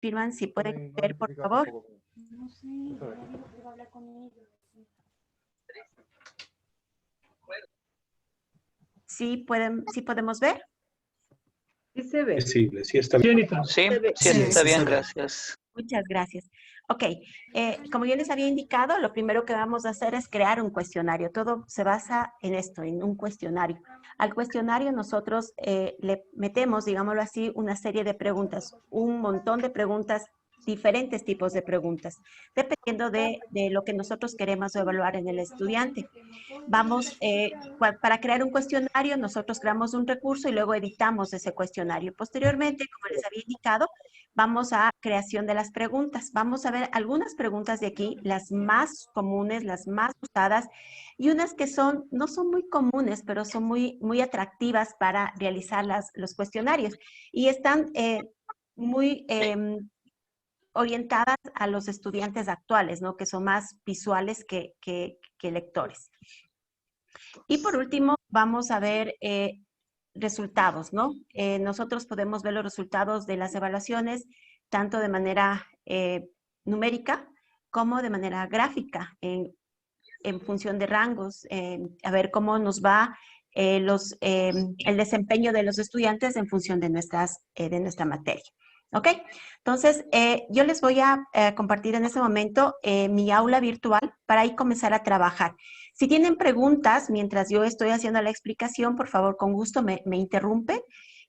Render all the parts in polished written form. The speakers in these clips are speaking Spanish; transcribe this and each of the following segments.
Firman, si pueden ver, por favor. No sé, ya digo que va a hablar con ellos. ¿Sí podemos ver? Sí se ve. Sí, está bien. Sí, Sí, está bien, se ve. gracias. Muchas gracias. Ok, como yo les había indicado, lo primero que vamos a hacer es crear un cuestionario. Todo se basa en esto, en un cuestionario. Al cuestionario nosotros le metemos, digámoslo así, una serie de preguntas, un montón de preguntas, diferentes tipos de preguntas, dependiendo de lo que nosotros queremos evaluar en el estudiante. Vamos, para crear un cuestionario, nosotros creamos un recurso y luego editamos ese cuestionario. Posteriormente, como les había indicado, vamos a creación de las preguntas. Vamos a ver algunas preguntas de aquí, las más comunes, las más usadas, y unas que no son muy comunes, pero son muy atractivas para realizar los cuestionarios. Y están muy orientadas a los estudiantes actuales, ¿no? Que son más visuales que lectores. Y por último, vamos a ver resultados, ¿no? Nosotros podemos ver los resultados de las evaluaciones tanto de manera numérica como de manera gráfica en función de rangos, a ver cómo nos va el desempeño de los estudiantes en función de nuestra materia. ¿Ok? Entonces, yo les voy a compartir en este momento mi aula virtual para ahí comenzar a trabajar. Si tienen preguntas mientras yo estoy haciendo la explicación, por favor, con gusto me interrumpen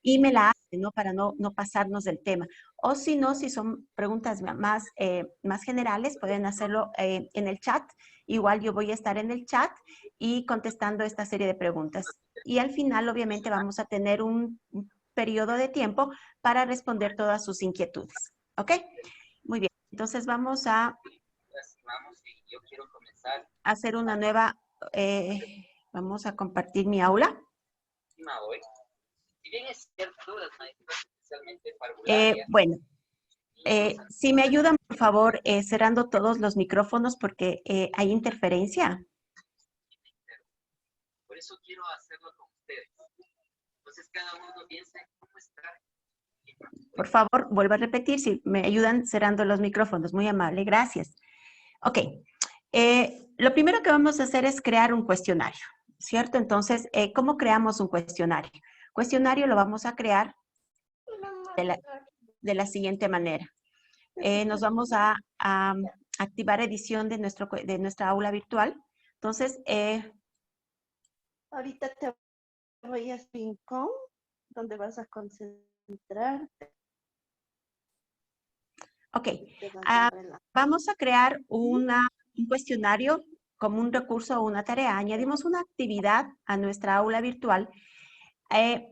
y me la hacen, ¿no? Para no pasarnos del tema. O si no, si son preguntas más generales, pueden hacerlo en el chat. Igual yo voy a estar en el chat y contestando esta serie de preguntas. Y al final, obviamente, vamos a tener un periodo de tiempo para responder todas sus inquietudes. ¿Ok? Muy bien. Entonces vamos a hacer una nueva, vamos a compartir mi aula. Bueno, si me ayudan, por favor, cerrando todos los micrófonos porque hay interferencia. Por eso quiero hacerlo con ustedes. Entonces cada uno piensa cómo está. Por favor, vuelvo a repetir, si me ayudan cerrando los micrófonos. Muy amable, gracias. Ok. Lo primero que vamos a hacer es crear un cuestionario, ¿cierto? Entonces, ¿cómo creamos un cuestionario? Cuestionario lo vamos a crear de la siguiente manera. Nos vamos a activar edición de nuestra aula virtual. Entonces, Ahorita te voy a Spincom, donde vas a concentrarte. ok. Vamos a crear un cuestionario como un recurso o una tarea. Añadimos una actividad a nuestra aula virtual.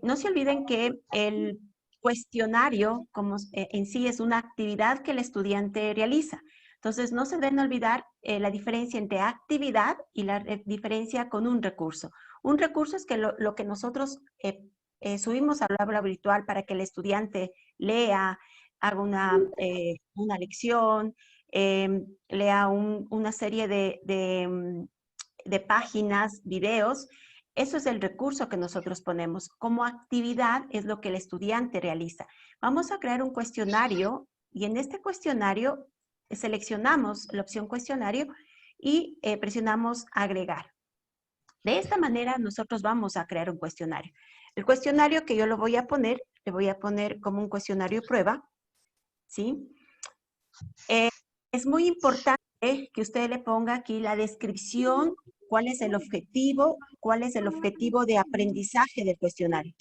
No se olviden que el cuestionario en sí es una actividad que el estudiante realiza. Entonces, no se deben olvidar la diferencia entre actividad y la diferencia con un recurso. Un recurso es que lo que nosotros subimos al aula virtual para que el estudiante lea, haga una lección, lea una serie de páginas, videos. Eso es el recurso que nosotros ponemos. Como actividad es lo que el estudiante realiza. Vamos a crear un cuestionario y en este cuestionario seleccionamos la opción cuestionario y presionamos agregar. De esta manera nosotros vamos a crear un cuestionario. El cuestionario que yo le voy a poner como un cuestionario prueba, ¿sí? Es muy importante que usted le ponga aquí la descripción, cuál es el objetivo de aprendizaje del cuestionario.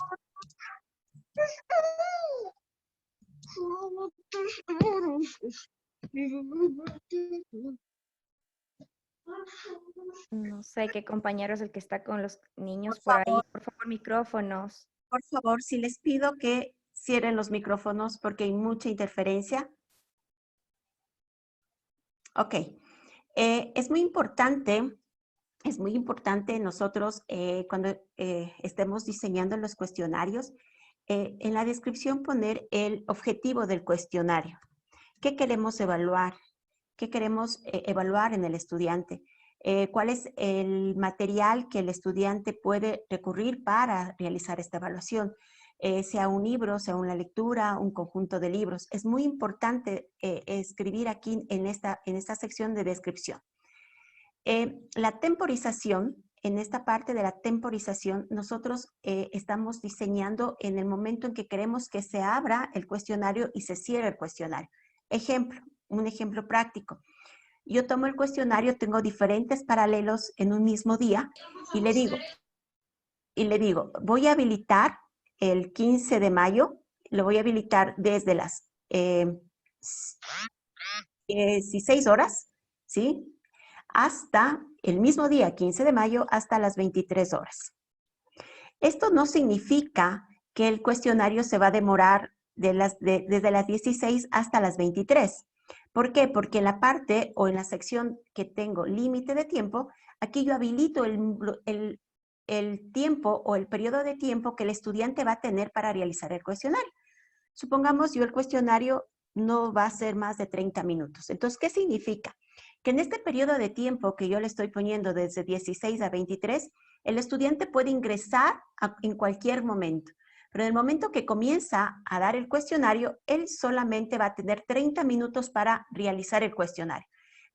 No sé qué compañero es el que está con los niños Por por ahí. favor. Por favor, micrófonos. Por favor, si les pido que cierren los micrófonos porque hay mucha interferencia. Ok. Es muy importante es muy importante nosotros cuando estemos diseñando los cuestionarios, en la descripción poner el objetivo del cuestionario. ¿Qué queremos evaluar? ¿Qué queremos evaluar en el estudiante? ¿Cuál es el material que el estudiante puede recurrir para realizar esta evaluación? Sea un libro, sea una lectura, un conjunto de libros. Es muy importante escribir aquí en esta sección de descripción. La temporización, en esta parte de la temporización, nosotros estamos diseñando en el momento en que queremos que se abra el cuestionario y se cierre el cuestionario. Ejemplo, un ejemplo práctico. Yo tomo el cuestionario, tengo diferentes paralelos en un mismo día y le digo, voy a habilitar el 15 de mayo, lo voy a habilitar desde las 16 horas, ¿sí? Hasta el mismo día, 15 de mayo, hasta las 23 horas. Esto no significa que el cuestionario se va a demorar desde las 16 hasta las 23. ¿Por qué? Porque en la parte o en la sección que tengo límite de tiempo, aquí yo habilito el tiempo o el periodo de tiempo que el estudiante va a tener para realizar el cuestionario. Supongamos yo el cuestionario no va a ser más de 30 minutos. Entonces, ¿qué significa? Que en este periodo de tiempo que yo le estoy poniendo desde 16 a 23, el estudiante puede ingresar en cualquier momento. Pero en el momento que comienza a dar el cuestionario, él solamente va a tener 30 minutos para realizar el cuestionario.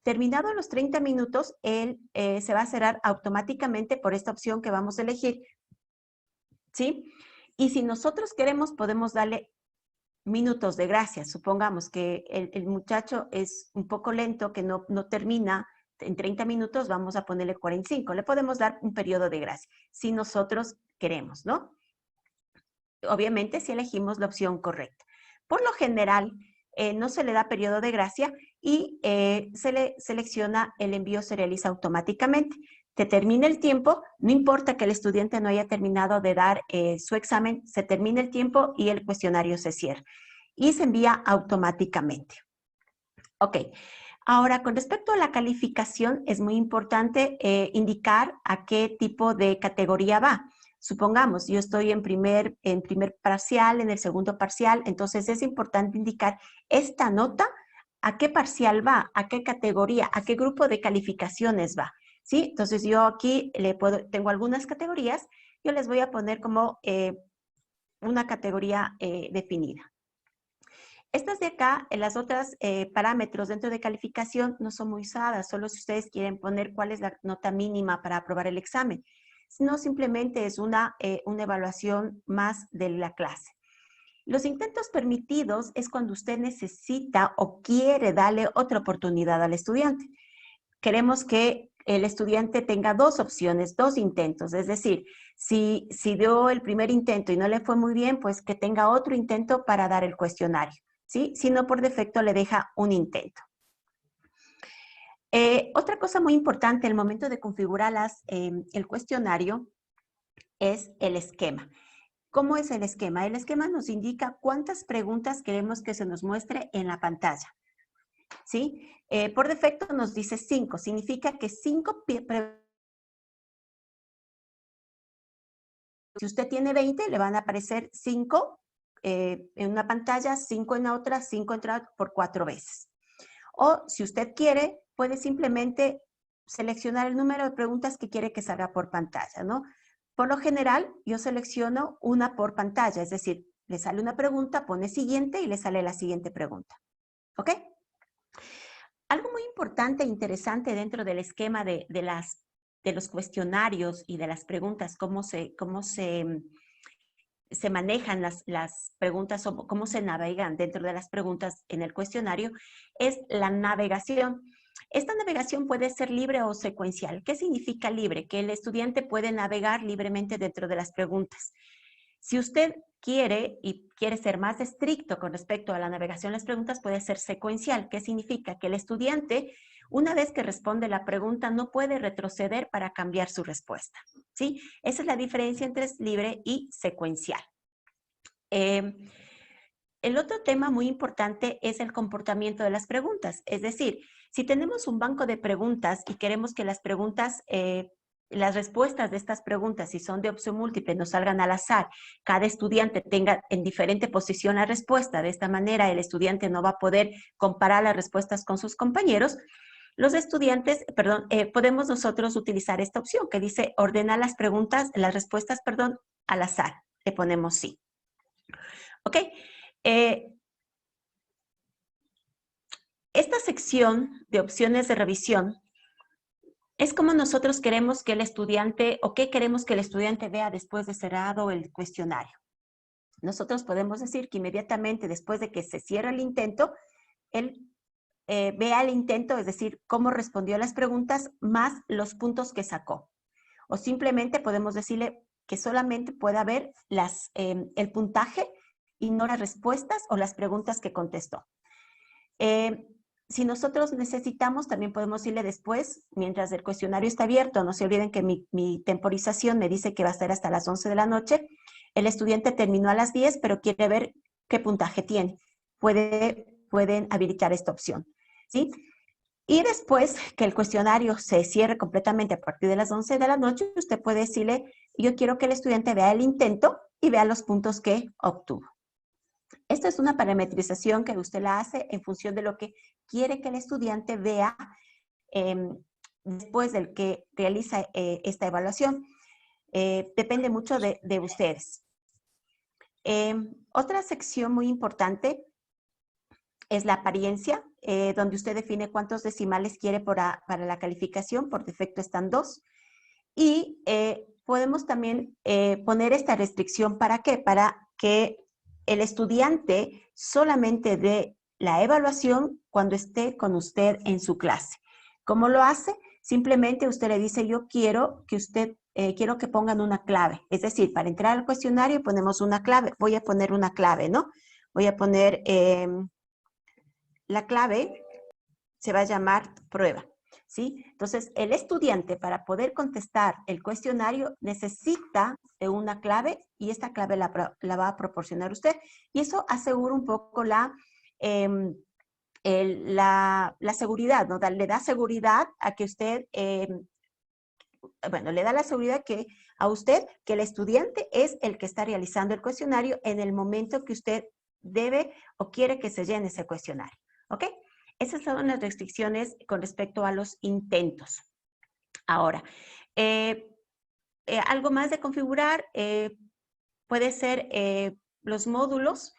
Terminados los 30 minutos, él se va a cerrar automáticamente por esta opción que vamos a elegir. ¿Sí? Y si nosotros queremos, podemos darle minutos de gracia. Supongamos que el muchacho es un poco lento, que no termina en 30 minutos, vamos a ponerle 45. Le podemos dar un periodo de gracia, si nosotros queremos, ¿no? Obviamente, si elegimos la opción correcta. Por lo general, no se le da periodo de gracia y se le selecciona, el envío se realiza automáticamente. Te termina el tiempo, no importa que el estudiante no haya terminado de dar su examen, se termina el tiempo y el cuestionario se cierra. Y se envía automáticamente. Ok. Ahora, con respecto a la calificación, es muy importante indicar a qué tipo de categoría va. Supongamos, yo estoy en primer parcial, en el segundo parcial, entonces es importante indicar esta nota, a qué parcial va, a qué categoría, a qué grupo de calificaciones va. ¿Sí? Entonces yo aquí tengo algunas categorías, yo les voy a poner como una categoría definida. Estas de acá, las otras parámetros dentro de calificación no son muy usadas, solo si ustedes quieren poner cuál es la nota mínima para aprobar el examen. Sino simplemente es una evaluación más de la clase. Los intentos permitidos es cuando usted necesita o quiere darle otra oportunidad al estudiante. Queremos que el estudiante tenga dos opciones, dos intentos. Es decir, si dio el primer intento y no le fue muy bien, pues que tenga otro intento para dar el cuestionario. ¿Sí? Si no, por defecto le deja un intento. Otra cosa muy importante en el momento de configurar el cuestionario es el esquema. ¿Cómo es el esquema? El esquema nos indica cuántas preguntas queremos que se nos muestre en la pantalla. ¿Sí? Por defecto nos dice 5. Significa que 5 preguntas. Si usted tiene 20, le van a aparecer 5 en una pantalla, 5 en la otra, 5 en otra por 4 veces. O si usted quiere, puede simplemente seleccionar el número de preguntas que quiere que salga por pantalla, ¿no? Por lo general, yo selecciono una por pantalla, es decir, le sale una pregunta, pone siguiente y le sale la siguiente pregunta. ¿Ok? Algo muy importante e interesante dentro del esquema de los cuestionarios y de las preguntas, cómo se manejan las preguntas o cómo se navegan dentro de las preguntas en el cuestionario, es la navegación. Esta navegación puede ser libre o secuencial. ¿Qué significa libre? Que el estudiante puede navegar libremente dentro de las preguntas. Si usted quiere y quiere ser más estricto con respecto a la navegación de las preguntas, puede ser secuencial. ¿Qué significa? Que el estudiante, una vez que responde la pregunta, no puede retroceder para cambiar su respuesta. ¿Sí? Esa es la diferencia entre libre y secuencial. El otro tema muy importante es el comportamiento de las preguntas. Es decir, Si tenemos un banco de preguntas y queremos que las preguntas, las respuestas de estas preguntas, si son de opción múltiple, nos salgan al azar, cada estudiante tenga en diferente posición la respuesta, de esta manera el estudiante no va a poder comparar las respuestas con sus compañeros, los estudiantes, podemos nosotros utilizar esta opción que dice ordena las preguntas, las respuestas, al azar. Le ponemos sí. ¿Ok? Esta sección de opciones de revisión es como nosotros queremos que el estudiante, o qué queremos que el estudiante vea después de cerrado el cuestionario. Nosotros podemos decir que inmediatamente después de que se cierra el intento, él vea el intento, es decir, cómo respondió a las preguntas, más los puntos que sacó. O simplemente podemos decirle que solamente pueda ver el puntaje y no las respuestas o las preguntas que contestó. Si nosotros necesitamos, también podemos decirle después, mientras el cuestionario está abierto, no se olviden que mi temporización me dice que va a estar hasta las 11 de la noche, el estudiante terminó a las 10, pero quiere ver qué puntaje tiene. Pueden habilitar esta opción, ¿sí? Y después que el cuestionario se cierre completamente a partir de las 11 de la noche, usted puede decirle, yo quiero que el estudiante vea el intento y vea los puntos que obtuvo. Esta es una parametrización que usted la hace en función de lo que quiere que el estudiante vea después del que realiza esta evaluación. Depende mucho de ustedes. Otra sección muy importante es la apariencia, donde usted define cuántos decimales quiere para la calificación. Por defecto están 2. Y podemos también poner esta restricción, ¿para qué? Para que el estudiante solamente dé la evaluación cuando esté con usted en su clase. ¿Cómo lo hace? Simplemente usted le dice, yo quiero que quiero que pongan una clave. Es decir, para entrar al cuestionario ponemos una clave. Voy a poner una clave, ¿no? Voy a poner, la clave se va a llamar prueba, ¿sí? Entonces, el estudiante para poder contestar el cuestionario necesita de una clave y esta clave la va a proporcionar usted. Y eso asegura un poco la seguridad, ¿no? Le da seguridad a que usted, le da la seguridad a usted que el estudiante es el que está realizando el cuestionario en el momento que usted debe o quiere que se llene ese cuestionario, ¿ok? Esas son las restricciones con respecto a los intentos. Ahora, algo más de configurar puede ser los módulos.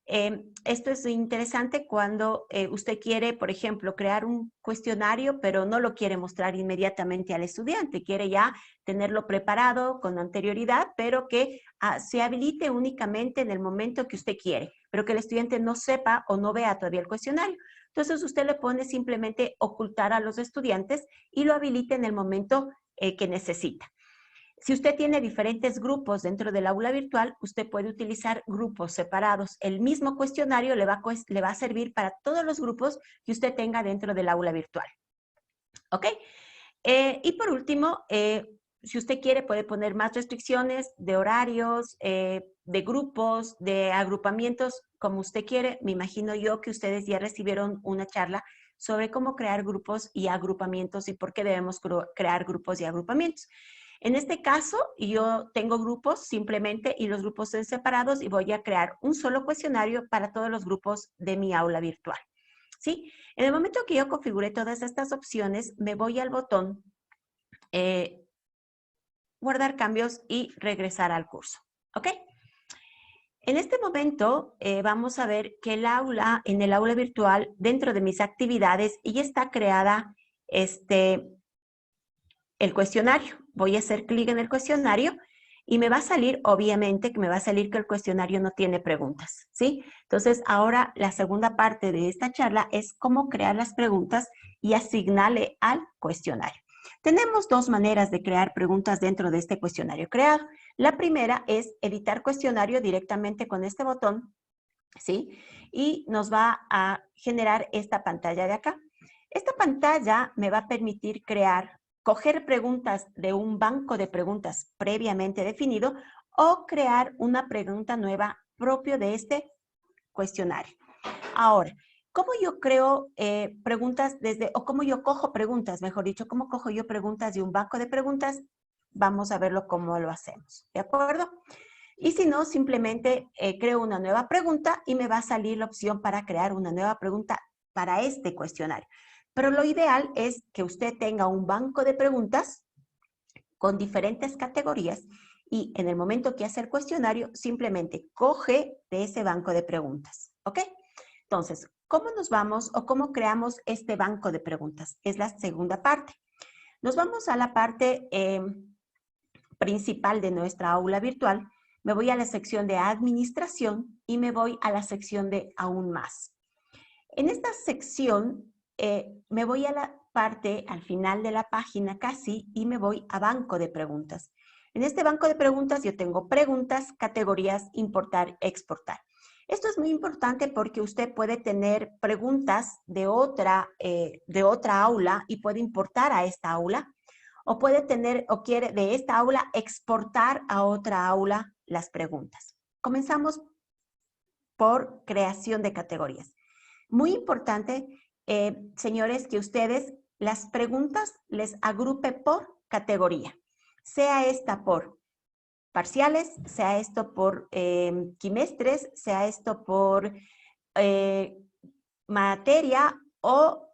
Esto es interesante cuando usted quiere, por ejemplo, crear un cuestionario, pero no lo quiere mostrar inmediatamente al estudiante. Quiere ya tenerlo preparado con anterioridad, pero que se habilite únicamente en el momento que usted quiere, pero que el estudiante no sepa o no vea todavía el cuestionario. Entonces, usted le pone simplemente ocultar a los estudiantes y lo habilita en el momento que necesita. Si usted tiene diferentes grupos dentro del aula virtual, usted puede utilizar grupos separados. El mismo cuestionario le va a servir para todos los grupos que usted tenga dentro del aula virtual. ¿Ok? Y por último, si usted quiere, puede poner más restricciones de horarios, de grupos, de agrupamientos, como usted quiere. Me imagino yo que ustedes ya recibieron una charla sobre cómo crear grupos y agrupamientos y por qué debemos crear grupos y agrupamientos. En este caso, yo tengo grupos simplemente y los grupos son separados y voy a crear un solo cuestionario para todos los grupos de mi aula virtual. ¿Sí? En el momento que yo configure todas estas opciones, me voy al botón guardar cambios y regresar al curso. ¿Ok? En este momento vamos a ver que en el aula virtual, dentro de mis actividades, ya está creada el cuestionario. Voy a hacer clic en el cuestionario y me va a salir, obviamente, que el cuestionario no tiene preguntas, ¿sí? Entonces, ahora la segunda parte de esta charla es cómo crear las preguntas y asignarle al cuestionario. Tenemos 2 maneras de crear preguntas dentro de este cuestionario creado. La primera es editar cuestionario directamente con este botón, ¿sí? Y nos va a generar esta pantalla de acá. Esta pantalla me va a permitir coger preguntas de un banco de preguntas previamente definido o crear una pregunta nueva propio de este cuestionario. Ahora, ¿Cómo yo creo preguntas o cómo yo cojo preguntas, mejor dicho, cómo cojo yo preguntas de un banco de preguntas? Vamos a verlo cómo lo hacemos, ¿de acuerdo? Y si no, simplemente creo una nueva pregunta y me va a salir la opción para crear una nueva pregunta para este cuestionario. Pero lo ideal es que usted tenga un banco de preguntas con diferentes categorías y en el momento que hace el cuestionario, simplemente coge de ese banco de preguntas, ¿ok? Entonces, ¿cómo nos vamos o cómo creamos este banco de preguntas? Es la segunda parte. Nos vamos a la parte principal de nuestra aula virtual. Me voy a la sección de administración y me voy a la sección de aún más. En esta sección me voy a la parte al final de la página casi y me voy a banco de preguntas. En este banco de preguntas yo tengo preguntas, categorías, importar, exportar. Esto es muy importante porque usted puede tener preguntas de otra aula y puede importar a esta aula, o puede tener o quiere de esta aula exportar a otra aula las preguntas. Comenzamos por creación de categorías. Muy importante, señores, que ustedes las preguntas les agrupe por categoría. Sea esta por parciales, sea esto por quimestres, sea esto por materia o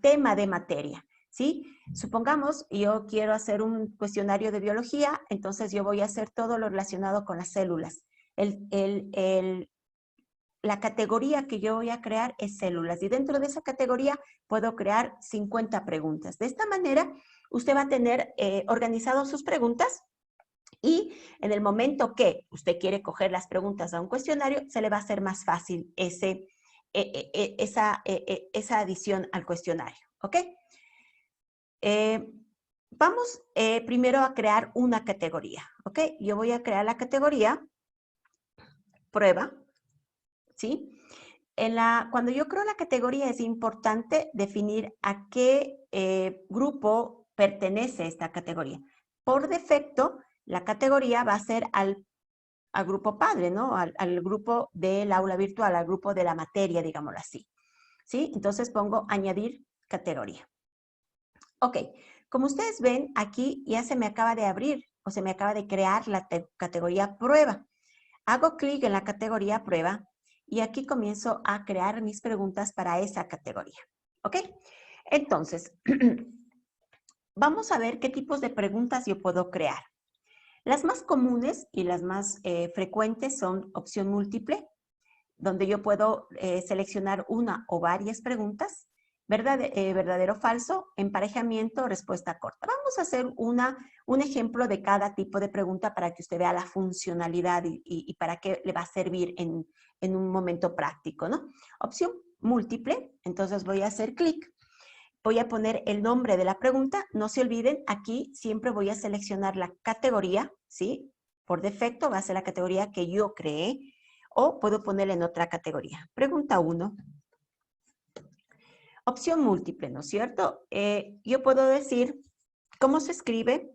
tema de materia, ¿sí? Supongamos, yo quiero hacer un cuestionario de biología, entonces yo voy a hacer todo lo relacionado con las células. La categoría que yo voy a crear es células y dentro de esa categoría puedo crear 50 preguntas. De esta manera, usted va a tener organizado sus preguntas y en el momento que usted quiere coger las preguntas a un cuestionario, se le va a hacer más fácil esa adición al cuestionario, ¿ok? Vamos primero a crear una categoría, ¿ok? Yo voy a crear la categoría prueba, ¿sí? Cuando yo creo la categoría es importante definir a qué grupo pertenece esta categoría. Por defecto, la categoría va a ser al grupo padre, ¿no? Al grupo del aula virtual, al grupo de la materia, digámoslo así. ¿Sí? Entonces pongo añadir categoría. Ok, como ustedes ven, aquí ya se me acaba de abrir o se me acaba de crear la categoría prueba. Hago clic en la categoría prueba y aquí comienzo a crear mis preguntas para esa categoría. ¿Ok? Entonces, vamos a ver qué tipos de preguntas yo puedo crear. Las más comunes y las más frecuentes son opción múltiple, donde yo puedo seleccionar una o varias preguntas, verdadero o falso, emparejamiento, respuesta corta. Vamos a hacer un ejemplo de cada tipo de pregunta para que usted vea la funcionalidad y para qué le va a servir en un momento práctico, ¿no? Opción múltiple, entonces voy a hacer clic. Voy a poner el nombre de la pregunta. No se olviden, aquí siempre voy a seleccionar la categoría, ¿sí? Por defecto va a ser la categoría que yo creé o puedo ponerla en otra categoría. Pregunta 1. Opción múltiple, ¿no es cierto? Yo puedo decir cómo se escribe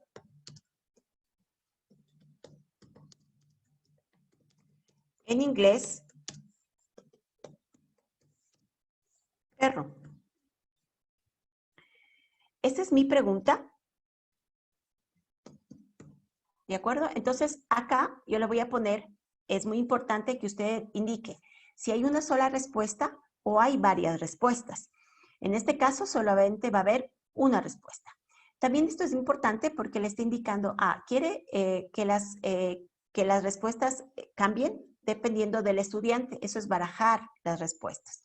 en inglés perro. Esta es mi pregunta. ¿De acuerdo? Entonces, acá yo le voy a poner, es muy importante que usted indique si hay una sola respuesta o hay varias respuestas. En este caso, solamente va a haber una respuesta. También esto es importante porque le está indicando, quiere que las respuestas cambien dependiendo del estudiante. Eso es barajar las respuestas.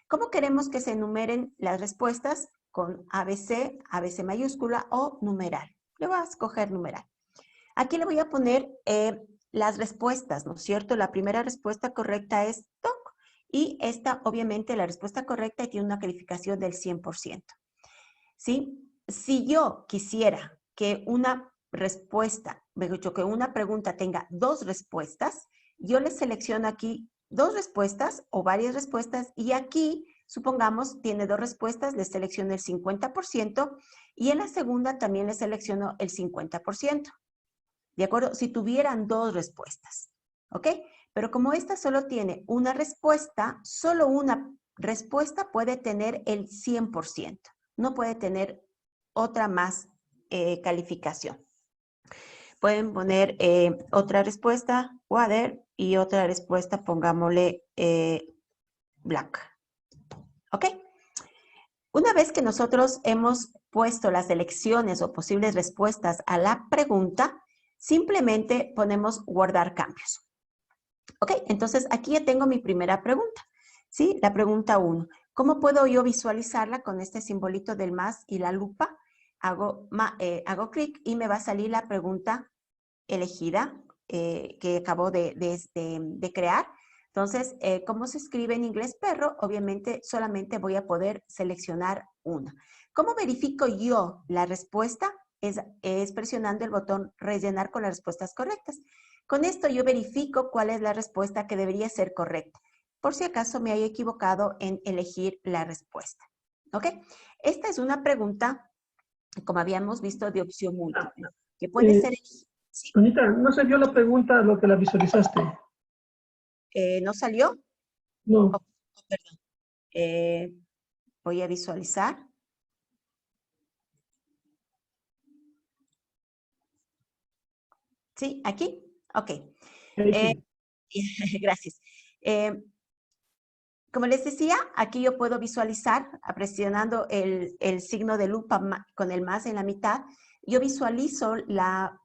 ¿Cómo queremos que se enumeren las respuestas? Con ABC, ABC mayúscula o numeral. Le voy a escoger numeral. Aquí le voy a poner las respuestas, ¿no es cierto? La primera respuesta correcta es TOC y esta, obviamente, la respuesta correcta tiene una calificación del 100%. ¿Sí? Si yo quisiera que una respuesta, mejor dicho, que una pregunta tenga dos respuestas, yo le selecciono aquí dos respuestas o varias respuestas y aquí, supongamos, tiene dos respuestas, le selecciono el 50% y en la segunda también le selecciono el 50%. ¿De acuerdo? Si tuvieran dos respuestas, ¿ok? Pero como esta solo tiene una respuesta, solo una respuesta puede tener el 100%. No puede tener otra más calificación. Pueden poner otra respuesta, water, y otra respuesta, pongámosle black. ¿Ok? Una vez que nosotros hemos puesto las elecciones o posibles respuestas a la pregunta, simplemente ponemos guardar cambios. ¿Ok? Entonces, aquí ya tengo mi primera pregunta. ¿Sí? La pregunta 1. ¿Cómo puedo yo visualizarla con este simbolito del más y la lupa? Hago clic y me va a salir la pregunta elegida que acabo de crear. Entonces, ¿cómo se escribe en inglés perro? Obviamente, solamente voy a poder seleccionar una. ¿Cómo verifico yo la respuesta? Es presionando el botón rellenar con las respuestas correctas. Con esto yo verifico cuál es la respuesta que debería ser correcta, por si acaso me haya equivocado en elegir la respuesta. ¿Ok? Esta es una pregunta, como habíamos visto, de opción múltiple, que puede ser... ¿Sí? Anita, no se vio la pregunta lo que la visualizaste. ¿No salió? No. Oh, perdón. Voy a visualizar. ¿Sí? ¿Aquí? Ok. Gracias. Como les decía, aquí yo puedo visualizar, presionando el signo de lupa con el más en la mitad, yo visualizo la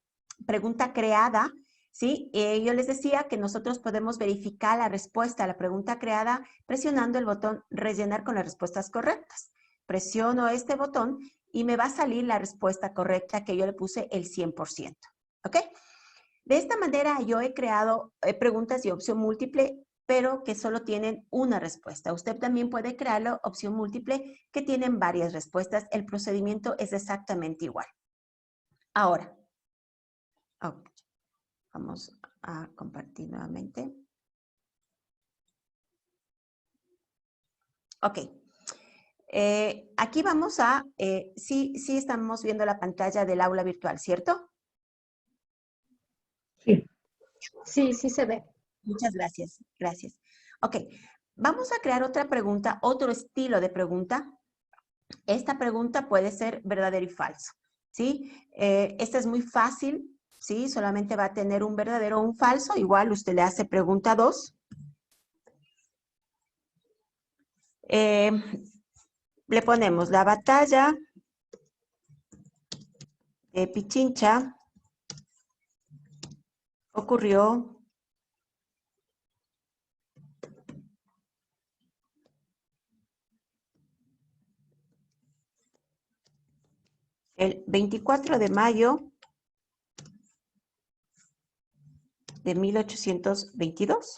pregunta creada, ¿sí? Yo les decía que nosotros podemos verificar la respuesta a la pregunta creada presionando el botón rellenar con las respuestas correctas. Presiono este botón y me va a salir la respuesta correcta que yo le puse el 100%. ¿Ok? De esta manera yo he creado preguntas de opción múltiple, pero que solo tienen una respuesta. Usted también puede crearlo opción múltiple que tienen varias respuestas. El procedimiento es exactamente igual. Ahora, vamos a compartir nuevamente. Ok. Aquí vamos a, sí estamos viendo la pantalla del aula virtual, ¿cierto? Sí. Sí, sí se ve. Muchas gracias, gracias. Ok, vamos a crear otra pregunta, otro estilo de pregunta. Esta pregunta puede ser verdadero y falso, ¿sí? Esta es muy fácil, ¿sí? Solamente va a tener un verdadero o un falso. Igual usted le hace pregunta 2. Le ponemos la batalla de Pichincha ocurrió el 24 de mayo de 1822.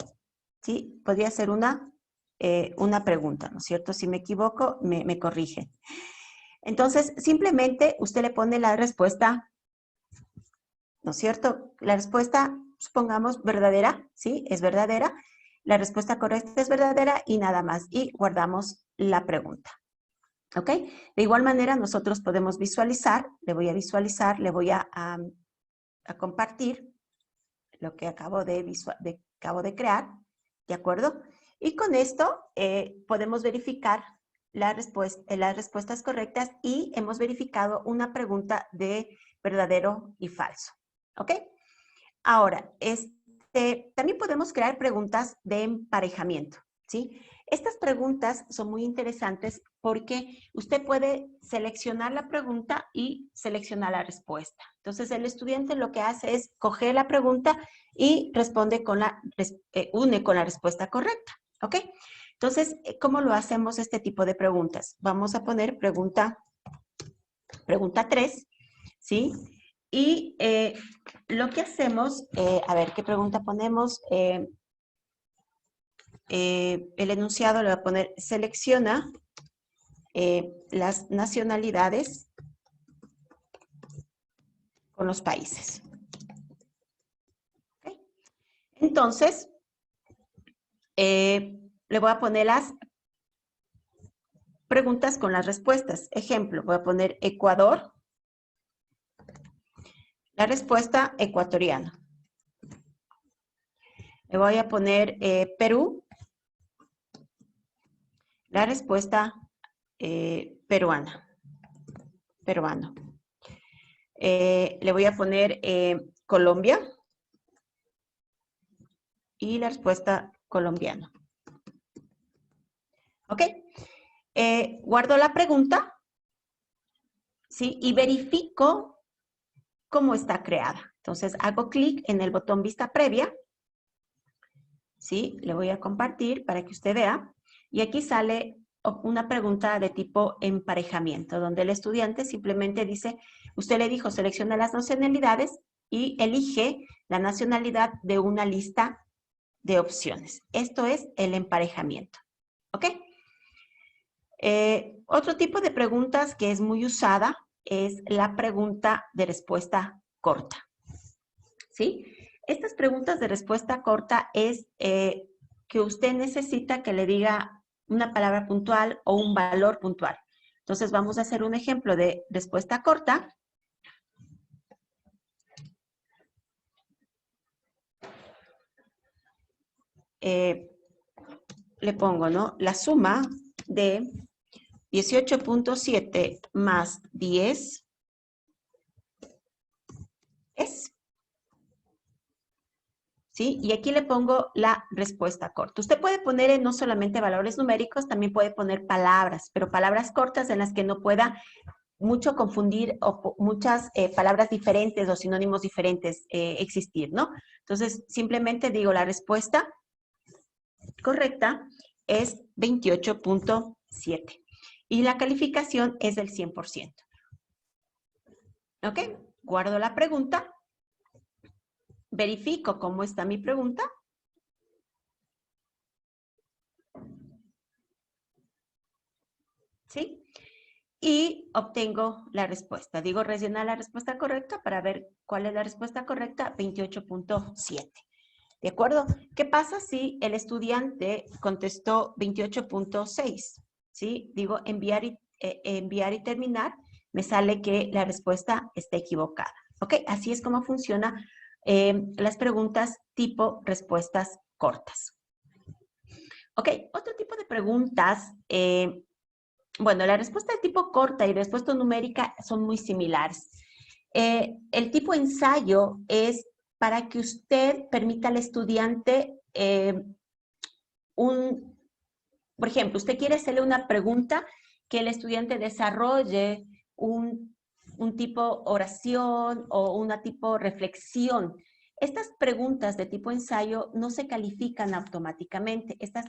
¿Sí? Podría ser una pregunta, ¿no es cierto? Si me equivoco, me corrige. Entonces, simplemente usted le pone la respuesta, ¿no es cierto? La respuesta, supongamos, verdadera, ¿sí? Es verdadera. La respuesta correcta es verdadera y nada más. Y guardamos la pregunta. ¿Ok? De igual manera, nosotros podemos visualizar, le voy a visualizar, le voy a compartir lo que acabo de crear, ¿de acuerdo? Y con esto podemos verificar las respuestas correctas y hemos verificado una pregunta de verdadero y falso, ¿ok? Ahora, también podemos crear preguntas de emparejamiento, ¿sí? Estas preguntas son muy interesantes porque usted puede seleccionar la pregunta y seleccionar la respuesta. Entonces, el estudiante lo que hace es coger la pregunta y responde une con la respuesta correcta, ¿ok? Entonces, ¿cómo lo hacemos este tipo de preguntas? Vamos a poner pregunta 3, ¿sí? Y lo que hacemos, a ver, ¿qué pregunta ponemos? El enunciado le va a poner, selecciona las nacionalidades con los países. ¿Okay? Entonces, le voy a poner las preguntas con las respuestas. Ejemplo, voy a poner Ecuador. La respuesta, ecuatoriana. Le voy a poner Perú. La respuesta peruano. Le voy a poner Colombia. Y la respuesta colombiano. ¿Ok? Guardo la pregunta. ¿Sí? Y verifico cómo está creada. Entonces, hago clic en el botón vista previa. ¿Sí? Le voy a compartir para que usted vea. Y aquí sale una pregunta de tipo emparejamiento, donde el estudiante simplemente dice, usted le dijo, selecciona las nacionalidades y elige la nacionalidad de una lista de opciones. Esto es el emparejamiento. ¿Ok? Otro tipo de preguntas que es muy usada es la pregunta de respuesta corta. ¿Sí? Estas preguntas de respuesta corta es que usted necesita que le diga una palabra puntual o un valor puntual. Entonces, vamos a hacer un ejemplo de respuesta corta. Le pongo, ¿no? La suma de 18.7 más 10 es. ¿Sí? Y aquí le pongo la respuesta corta. Usted puede poner no solamente valores numéricos, también puede poner palabras, pero palabras cortas en las que no pueda mucho confundir o muchas palabras diferentes o sinónimos diferentes existir, ¿no? Entonces, simplemente digo la respuesta correcta es 28.7 y la calificación es del 100%. ¿Ok? Guardo la pregunta. Verifico cómo está mi pregunta. ¿Sí? Y obtengo la respuesta. Digo rellenar la respuesta correcta para ver cuál es la respuesta correcta, 28.7. ¿De acuerdo? ¿Qué pasa si el estudiante contestó 28.6? ¿Sí? Digo enviar y terminar, me sale que la respuesta está equivocada. ¿Ok? Así es como funciona las preguntas tipo respuestas cortas. Ok, otro tipo de preguntas, bueno, la respuesta de tipo corta y respuesta numérica son muy similares. El tipo ensayo es para que usted permita al estudiante por ejemplo, usted quiere hacerle una pregunta que el estudiante desarrolle un tipo oración o una tipo reflexión. Estas preguntas de tipo ensayo no se califican automáticamente. Estas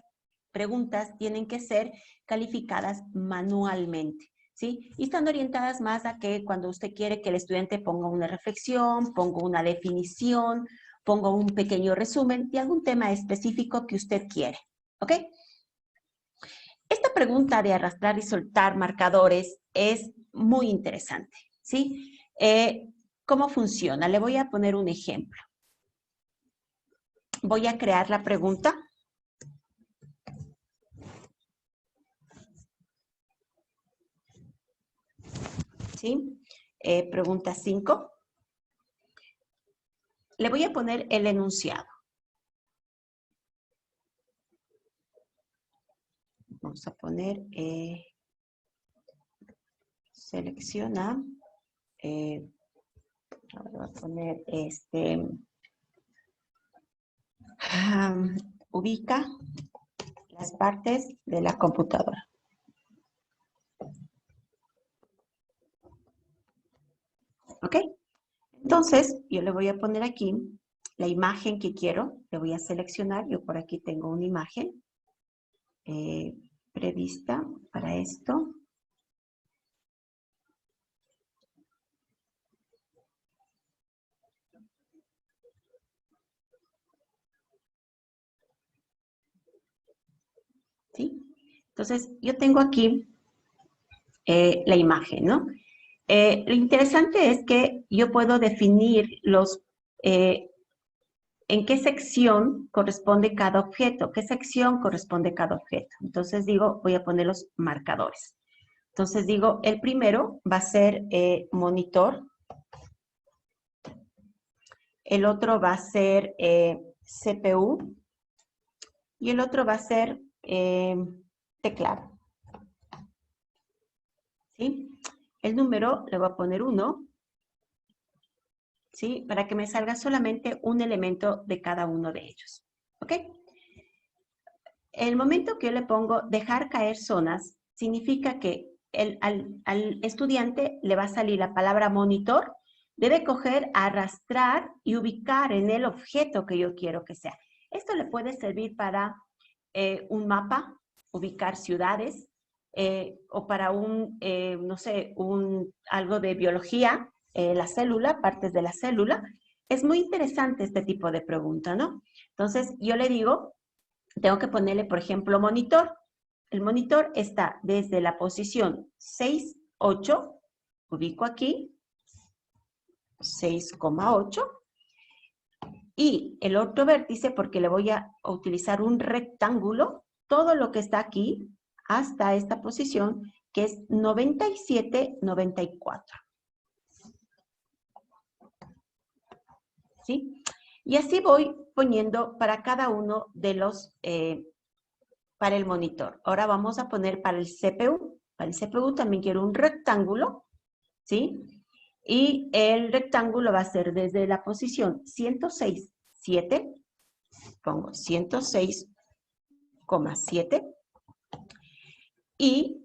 preguntas tienen que ser calificadas manualmente, ¿sí? Y están orientadas más a que cuando usted quiere que el estudiante ponga una reflexión, ponga una definición, ponga un pequeño resumen de algún tema específico que usted quiere, ¿ok? Esta pregunta de arrastrar y soltar marcadores es muy interesante, ¿sí? ¿Cómo funciona? Le voy a poner un ejemplo. Voy a crear la pregunta. ¿Sí? Pregunta 5. Le voy a poner el enunciado. Vamos a poner, selecciona, ahora voy a poner ubica las partes de la computadora. ¿Ok? Entonces, yo le voy a poner aquí la imagen que quiero. Le voy a seleccionar. Yo por aquí tengo una imagen prevista para esto. ¿Sí? Entonces, yo tengo aquí la imagen, ¿no? Lo interesante es que yo puedo definir en qué sección corresponde cada objeto, qué sección corresponde cada objeto. Entonces digo, voy a poner los marcadores. Entonces digo, el primero va a ser monitor. El otro va a ser CPU. Y el otro va a ser teclado. ¿sí? El número le voy a poner 1, ¿sí? Para que me salga solamente un elemento de cada uno de ellos, ¿ok? El momento que yo le pongo dejar caer zonas, significa que al estudiante le va a salir la palabra monitor, debe coger, arrastrar y ubicar en el objeto que yo quiero que sea. Esto le puede servir para un mapa, ubicar ciudades, o para no sé, algo de biología, la célula, partes de la célula. Es muy interesante este tipo de pregunta, ¿no? Entonces, yo le digo, tengo que ponerle, por ejemplo, monitor. El monitor está desde la posición 6, 8, ubico aquí, 6,8. Y el otro vértice, porque le voy a utilizar un rectángulo, todo lo que está aquí hasta esta posición, que es 97, 94. ¿Sí? Y así voy poniendo para cada uno de los, para el monitor. Ahora vamos a poner para el CPU. Para el CPU también quiero un rectángulo, ¿sí? Y el rectángulo va a ser desde la posición 106,7, pongo 106,7, y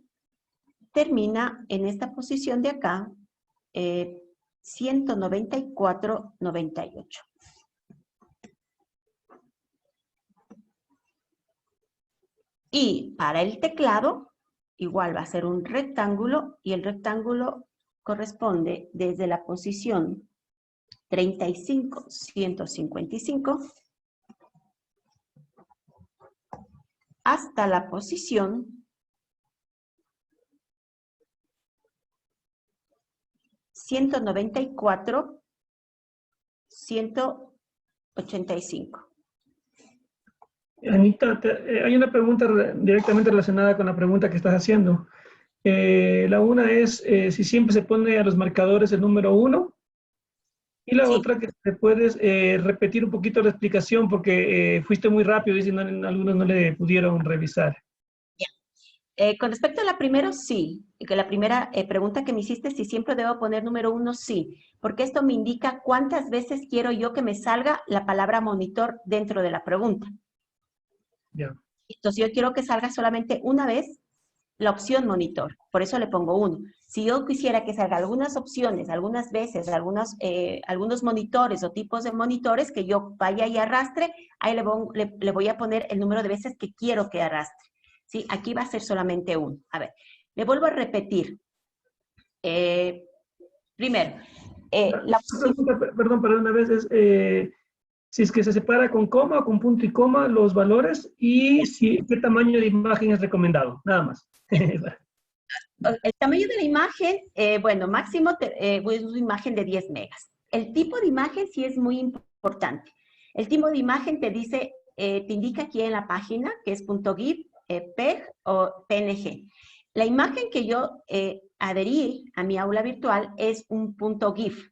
termina en esta posición de acá, 194,98. Y para el teclado, igual va a ser un rectángulo, y el rectángulo corresponde desde la posición 35,155 hasta la posición 194,185. Anita, hay una pregunta directamente relacionada con la pregunta que estás haciendo. La una es si siempre se pone a los marcadores el número 1. Y la Sí. otra que te puedes repetir un poquito la explicación porque fuiste muy rápido y si no, algunos no le pudieron revisar. Con respecto a la primera, sí. Que la primera pregunta que me hiciste, si siempre debo poner número 1, sí. Porque esto me indica cuántas veces quiero yo que me salga la palabra monitor dentro de la pregunta. Ya. Entonces yo quiero que salga solamente una vez la opción monitor. Por eso le pongo 1. Si yo quisiera que salga algunas opciones, algunas veces, algunos monitores o tipos de monitores que yo vaya y arrastre, ahí le voy a poner el número de veces que quiero que arrastre. ¿Sí? Aquí va a ser solamente 1. A ver, le vuelvo a repetir. Primero, La pregunta, perdón, para una vez es si es que se separa con coma o con punto y coma los valores y qué tamaño de imagen es recomendado, nada más. el tamaño de la imagen, bueno, máximo es una imagen de 10 megas. El tipo de imagen sí es muy importante. El tipo de imagen te dice, te indica aquí en la página que es .gif, PEG o PNG. La imagen que yo adherí a mi aula virtual es un .gif,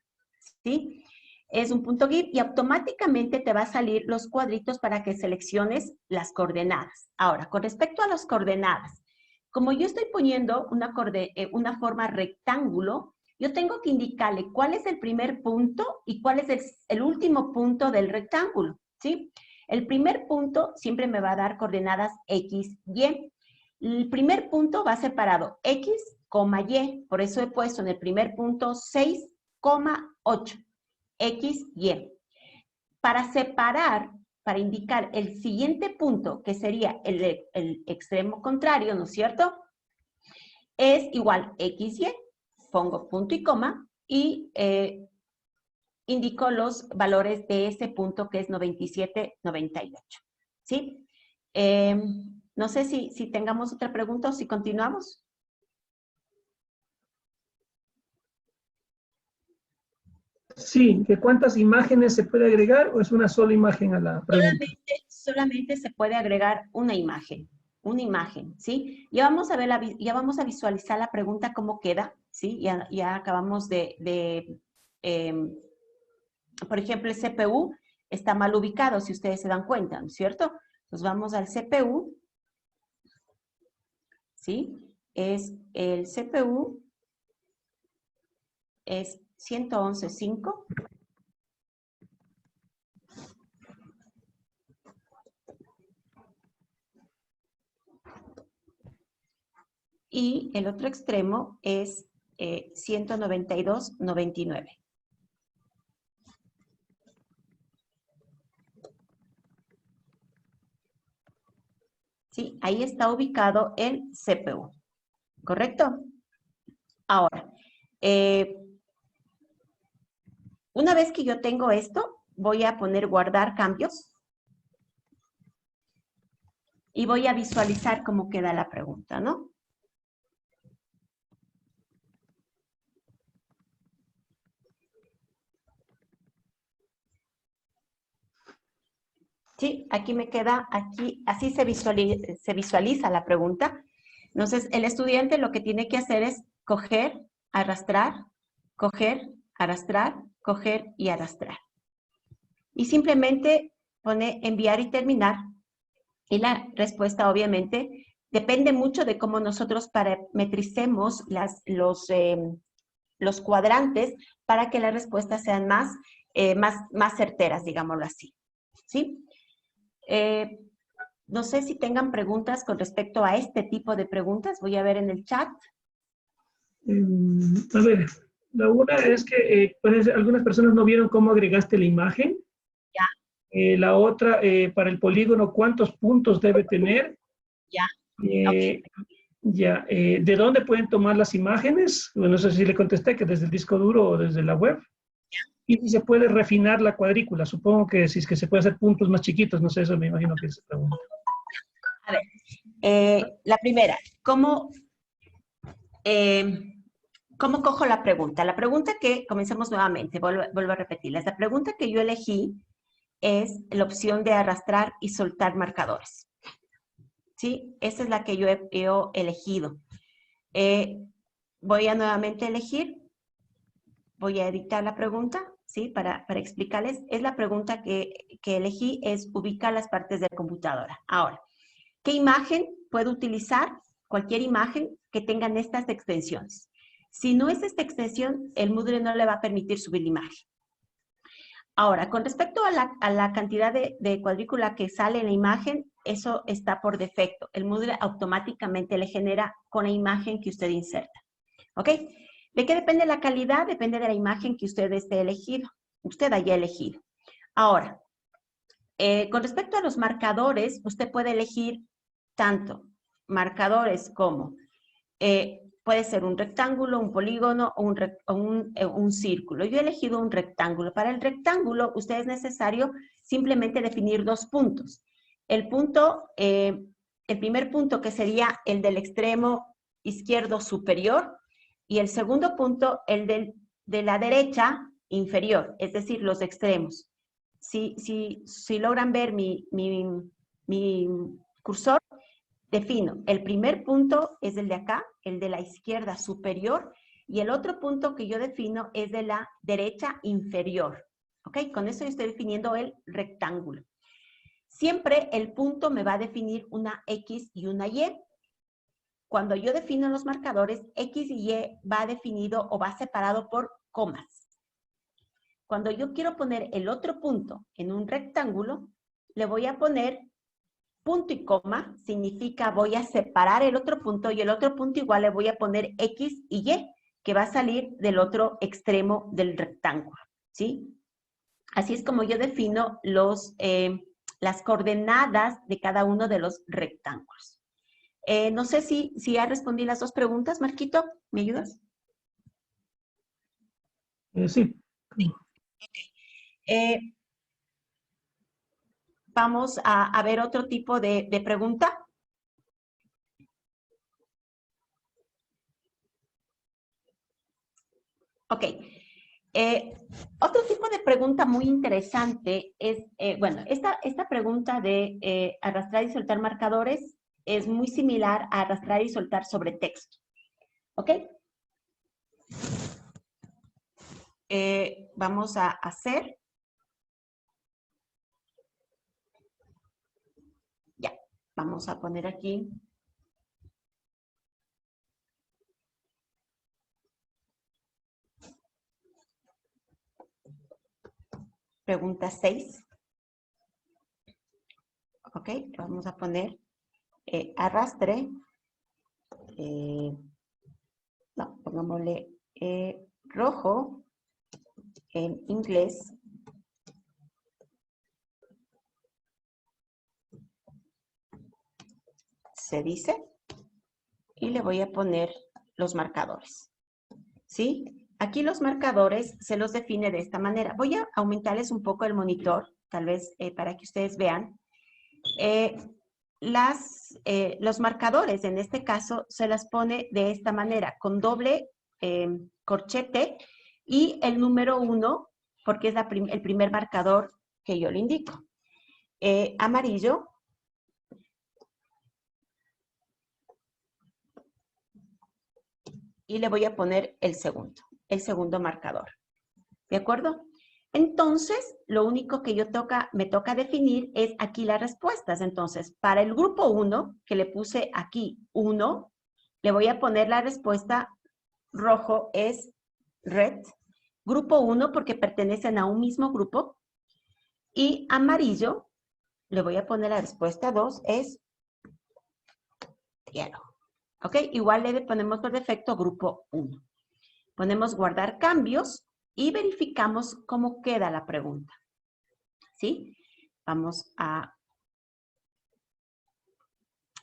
¿sí? Es un .gif y automáticamente te va a salir los cuadritos para que selecciones las coordenadas. Ahora, con respecto a las coordenadas, como yo estoy poniendo una forma rectángulo, yo tengo que indicarle cuál es el primer punto y cuál es el último punto del rectángulo, ¿sí? El primer punto siempre me va a dar coordenadas X, Y. El primer punto va separado X, Y. Por eso he puesto en el primer punto 6,8. X, Y. Para separar, para indicar el siguiente punto, que sería el extremo contrario, ¿no es cierto? Es igual X, Y. Pongo punto y coma y indico los valores de ese punto que es 97, 98. ¿Sí? No sé si tengamos otra pregunta o si continuamos. Sí, ¿de cuántas imágenes se puede agregar o es una sola imagen a la pregunta? Solamente se puede agregar una imagen, ¿sí? Ya vamos a visualizar la pregunta cómo queda, ¿sí? Ya acabamos por ejemplo, el CPU está mal ubicado, si ustedes se dan cuenta, ¿no es cierto? Entonces vamos al CPU, ¿sí? Es el CPU es 111.5. Y el otro extremo es 192.99. ¿Sí? Ahí está ubicado el CPU. ¿Correcto? Ahora, una vez que yo tengo esto, voy a poner guardar cambios. Y voy a visualizar cómo queda la pregunta, ¿no? Sí, aquí me queda, aquí, así se visualiza la pregunta. Entonces, el estudiante lo que tiene que hacer es coger, arrastrar, coger, arrastrar, coger y arrastrar. Y simplemente pone enviar y terminar. Y la respuesta, obviamente, depende mucho de cómo nosotros parametricemos los cuadrantes para que las respuestas sean más certeras, digámoslo así. ¿Sí? No sé si tengan preguntas con respecto a este tipo de preguntas. Voy a ver en el chat. A ver, la una es que pues, algunas personas no vieron cómo agregaste la imagen. Ya. La otra, para el polígono, ¿cuántos puntos debe tener? Ya. Okay. Ya. ¿De dónde pueden tomar las imágenes? Bueno, no sé si le contesté que desde el disco duro o desde la web. Ya. Y si se puede refinar la cuadrícula. Supongo que si es que se puede hacer puntos más chiquitos, no sé, eso me imagino que se pregunta. A ver, la primera, ¿cómo cojo la pregunta? La pregunta que, comencemos nuevamente, vuelvo a repetirles. La pregunta que yo elegí es la opción de arrastrar y soltar marcadores. ¿Sí? Esa es la que yo he elegido. Voy a nuevamente elegir. Voy a editar la pregunta, ¿sí? Para explicarles. Es la pregunta que elegí, es ubicar las partes de la computadora. Ahora, ¿qué imagen puedo utilizar? Cualquier imagen que tengan estas extensiones. Si no es esta extensión, el Moodle no le va a permitir subir la imagen. Ahora, con respecto a la cantidad de cuadrícula que sale en la imagen, eso está por defecto. El Moodle automáticamente le genera con la imagen que usted inserta. ¿Ok? ¿De qué depende la calidad? Depende de la imagen que usted usted haya elegido. Ahora, con respecto a los marcadores, usted puede elegir tanto marcadores como puede ser un rectángulo, un polígono o un círculo. Yo he elegido un rectángulo. Para el rectángulo, usted es necesario simplemente definir dos puntos. El primer punto que sería el del extremo izquierdo superior y el segundo punto, el de la derecha inferior, es decir, los extremos. Si logran ver mi cursor, defino, el primer punto es el de acá, el de la izquierda superior, y el otro punto que yo defino es de la derecha inferior. ¿Ok? Con eso yo estoy definiendo el rectángulo. Siempre el punto me va a definir una X y una Y. Cuando yo defino los marcadores, X y Y va definido o va separado por comas. Cuando yo quiero poner el otro punto en un rectángulo, le voy a poner punto y coma, significa voy a separar el otro punto y el otro punto igual le voy a poner X y Y, que va a salir del otro extremo del rectángulo, ¿sí? Así es como yo defino las coordenadas de cada uno de los rectángulos. No sé si ya respondí las dos preguntas, Marquito, ¿me ayudas? Sí. Okay. Vamos a ver otro tipo de pregunta. Ok. Otro tipo de pregunta muy interesante es, bueno, esta pregunta de arrastrar y soltar marcadores es muy similar a arrastrar y soltar sobre texto. ¿Ok? Vamos a hacer. Ya, vamos a poner aquí. Pregunta 6. Ok, vamos a poner arrastre. No, pongámosle rojo en inglés. Se dice. Y le voy a poner los marcadores. ¿Sí? Aquí los marcadores se los define de esta manera. Voy a aumentarles un poco el monitor, tal vez para que ustedes vean. Los marcadores, en este caso, se las pone de esta manera, con doble corchete y el número 1, porque es el primer marcador que yo le indico. Amarillo. Y le voy a poner el segundo marcador. ¿De acuerdo? Entonces, lo único que me toca definir es aquí las respuestas. Entonces, para el grupo 1, que le puse aquí 1, le voy a poner la respuesta rojo es red. Grupo 1 porque pertenecen a un mismo grupo. Y amarillo, le voy a poner la respuesta 2 es yellow. ¿Ok? Igual le ponemos por defecto grupo 1. Ponemos guardar cambios y verificamos cómo queda la pregunta. ¿Sí?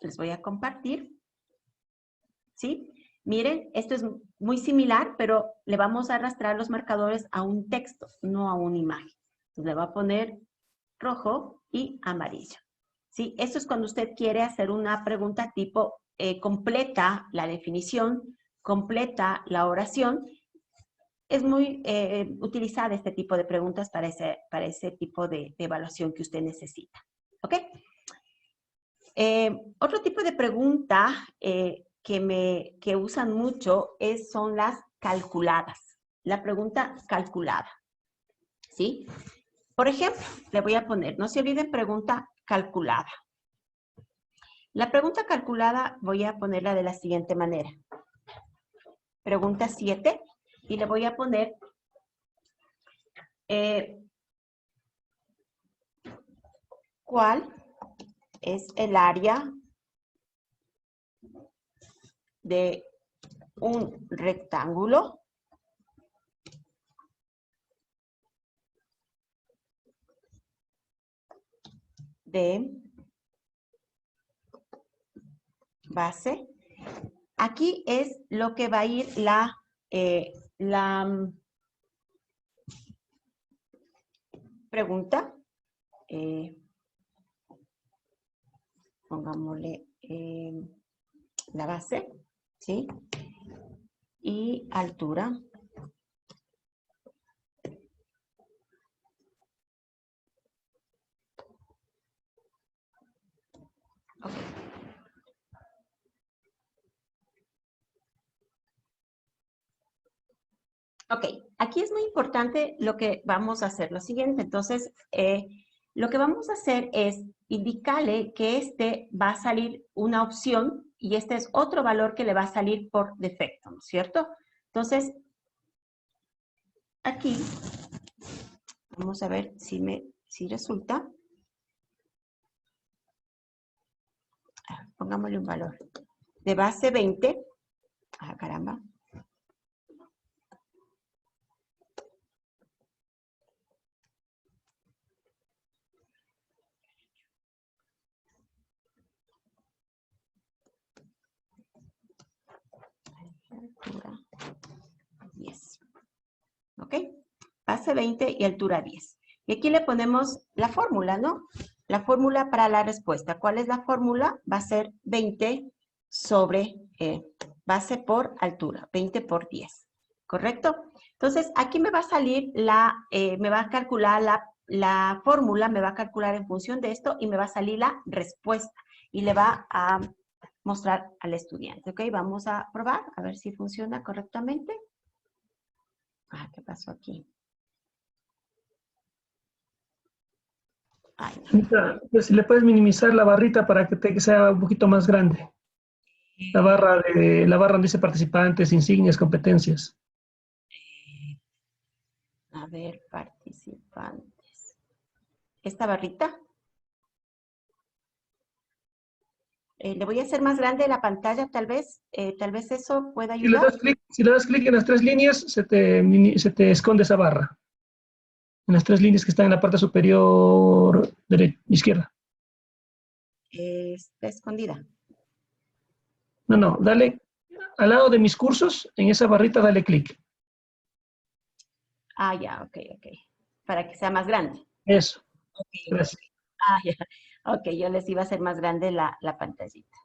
Les voy a compartir. ¿Sí? Miren, esto es muy similar, pero le vamos a arrastrar los marcadores a un texto, no a una imagen. Entonces le va a poner rojo y amarillo. ¿Sí? Esto es cuando usted quiere hacer una pregunta tipo completa la definición, completa la oración. Es muy utilizada este tipo de preguntas para ese tipo de evaluación que usted necesita. ¿Ok? Otro tipo de pregunta que usan mucho son las calculadas. La pregunta calculada. ¿Sí? Por ejemplo, le voy a poner, no se olviden, pregunta calculada. La pregunta calculada voy a ponerla de la siguiente manera. Pregunta 7 y le voy a poner ¿cuál es el área de un rectángulo de base? Aquí es lo que va a ir la pregunta. Pongámosle la base, ¿sí? Y altura. Ok. Ok, aquí es muy importante lo que vamos a hacer. Lo siguiente, entonces, lo que vamos a hacer es indicarle que va a salir una opción y este es otro valor que le va a salir por defecto, ¿no es cierto? Entonces, aquí, vamos a ver si resulta. Pongámosle un valor. De base 20. Ah, caramba. Altura 10. ¿Ok? Base 20 y altura 10. Y aquí le ponemos la fórmula, ¿no? La fórmula para la respuesta. ¿Cuál es la fórmula? Va a ser 20 sobre base por altura. 20 por 10. ¿Correcto? Entonces, aquí me va a salir me va a calcular la fórmula, me va a calcular en función de esto y me va a salir la respuesta. Y le va a mostrar al estudiante. ¿Ok? Vamos a probar a ver si funciona correctamente. Ah, ¿qué pasó aquí? Ay, no. Anita, pues, si le puedes minimizar la barrita para que sea un poquito más grande. La barra donde dice participantes, insignias, competencias. A ver, participantes. esta barrita. Le voy a hacer más grande la pantalla, tal vez eso pueda Si le ayudar. das clic en las tres líneas, se te esconde esa barra. En las tres líneas que están en la parte superior izquierda. Está escondida. No, dale al lado de mis cursos, en esa barrita dale clic. Ah, ya, ok. Para que sea más grande. Eso, Ok. gracias. Ah, ya. Ok, yo les iba a hacer más grande la pantallita.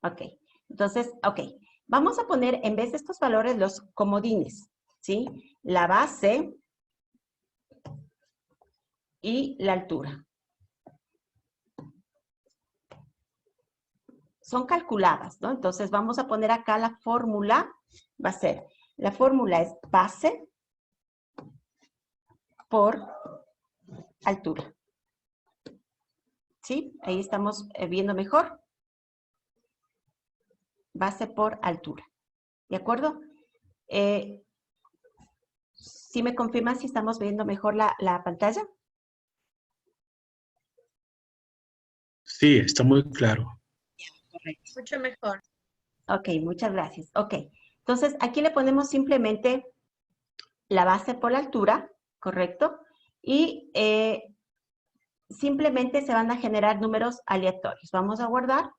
Ok, entonces, ok. Vamos a poner, en vez de estos valores, los comodines, ¿sí? La base y la altura. Son calculadas, ¿no? Entonces, vamos a poner acá la fórmula. Va a ser, la fórmula es base por altura. ¿Sí? Ahí estamos viendo mejor. Base por altura. ¿De acuerdo? ¿Sí me confirman si estamos viendo mejor la pantalla? Sí, está muy claro. Correcto. Mucho mejor. Ok, muchas gracias. Ok, entonces aquí le ponemos simplemente la base por la altura, ¿correcto? Y simplemente se van a generar números aleatorios. Vamos a guardar.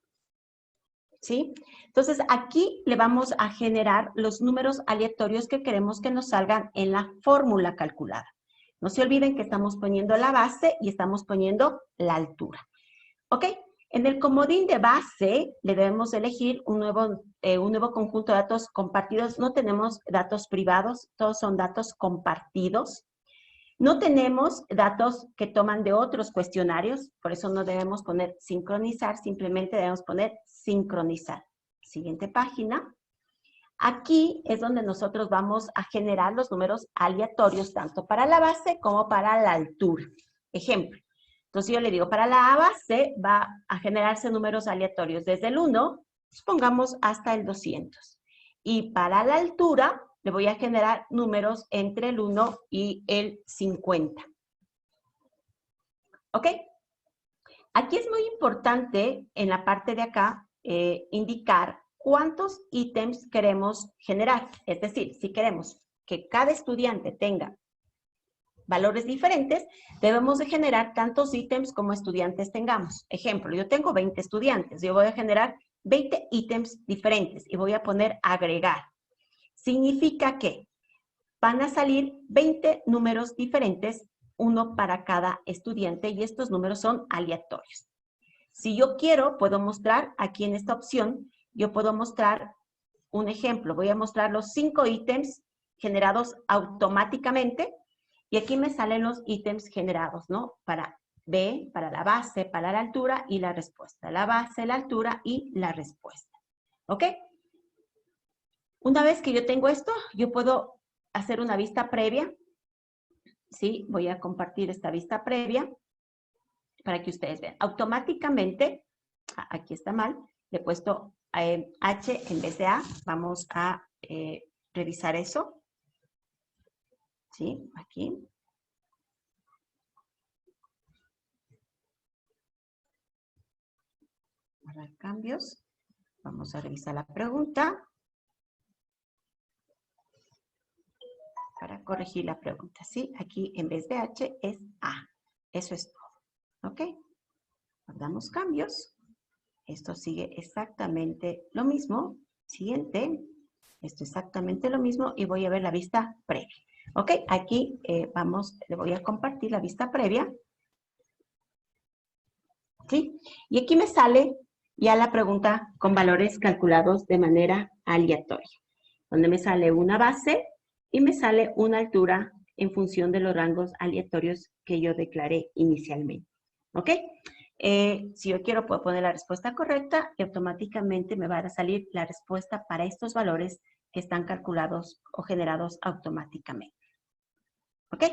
¿Sí? Entonces, aquí le vamos a generar los números aleatorios que queremos que nos salgan en la fórmula calculada. No se olviden que estamos poniendo la base y estamos poniendo la altura. ¿Ok? En el comodín de base le debemos elegir un nuevo conjunto de datos compartidos. No tenemos datos privados, todos son datos compartidos. No tenemos datos que toman de otros cuestionarios, por eso no debemos poner sincronizar, simplemente debemos poner sincronizar. Siguiente página. Aquí es donde nosotros vamos a generar los números aleatorios, tanto para la base como para la altura. Ejemplo. Entonces yo le digo, para la base va a generarse números aleatorios desde el 1, pongamos hasta el 200. Y para la altura le voy a generar números entre el 1 y el 50. ¿Ok? Aquí es muy importante en la parte de acá indicar cuántos ítems queremos generar. Es decir, si queremos que cada estudiante tenga valores diferentes, debemos de generar tantos ítems como estudiantes tengamos. Ejemplo, yo tengo 20 estudiantes, yo voy a generar 20 ítems diferentes y voy a poner agregar. Significa que van a salir 20 números diferentes, uno para cada estudiante, y estos números son aleatorios. Si yo quiero, puedo mostrar aquí en esta opción, yo puedo mostrar un ejemplo. Voy a mostrar los 5 ítems generados automáticamente, y aquí me salen los ítems generados, ¿no? Para B, para la base, para la altura y la respuesta. La base, la altura y la respuesta. ¿Ok? Una vez que yo tengo esto, yo puedo hacer una vista previa. ¿Sí? Voy a compartir esta vista previa para que ustedes vean. Automáticamente, aquí está mal, le he puesto H en vez de A. Vamos a revisar eso. ¿Sí? Aquí. Guardar cambios. Vamos a revisar la pregunta. Para corregir la pregunta, ¿sí? Aquí en vez de H es A. Eso es todo. ¿Ok? Guardamos cambios. Esto sigue exactamente lo mismo. Siguiente. Esto exactamente lo mismo y voy a ver la vista previa. ¿Ok? Aquí le voy a compartir la vista previa. ¿Sí? Y aquí me sale ya la pregunta con valores calculados de manera aleatoria. Donde me sale una base y me sale una altura en función de los rangos aleatorios que yo declaré inicialmente. ¿Ok? Si yo quiero, puedo poner la respuesta correcta y automáticamente me va a salir la respuesta para estos valores que están calculados o generados automáticamente. ¿Ok?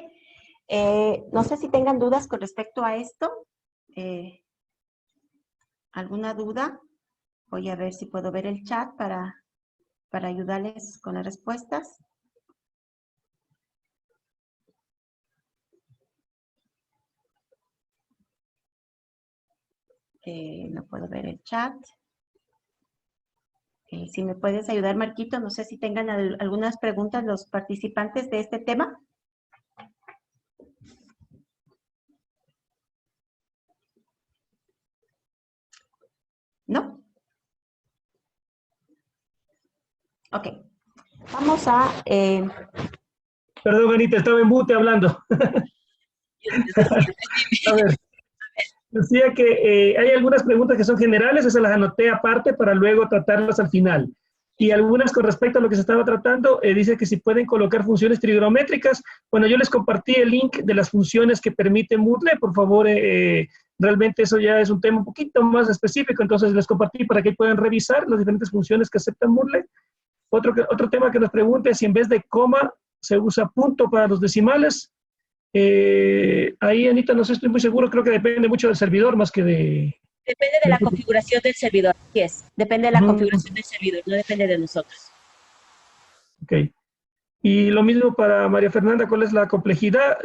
No sé si tengan dudas con respecto a esto. ¿Alguna duda? Voy a ver si puedo ver el chat para ayudarles con las respuestas. No puedo ver el chat. Si me puedes ayudar, Marquito, no sé si tengan algunas preguntas los participantes de este tema. ¿No? Ok. Vamos a... Perdón, Anita, estaba en mute hablando. A ver, decía que hay algunas preguntas que son generales, esas las anoté aparte para luego tratarlas al final. Y algunas con respecto a lo que se estaba tratando, dice que si pueden colocar funciones trigonométricas. Bueno, yo les compartí el link de las funciones que permite Moodle, por favor, realmente eso ya es un tema un poquito más específico, entonces les compartí para que puedan revisar las diferentes funciones que aceptan Moodle. Otro tema que nos pregunta es si en vez de coma se usa punto para los decimales. Ahí, Anita, no sé, estoy muy seguro, creo que depende mucho del servidor más que de... Depende de la configuración del servidor, así es. Depende de la configuración del servidor, no depende de nosotros. Ok. Y lo mismo para María Fernanda, ¿cuál es la complejidad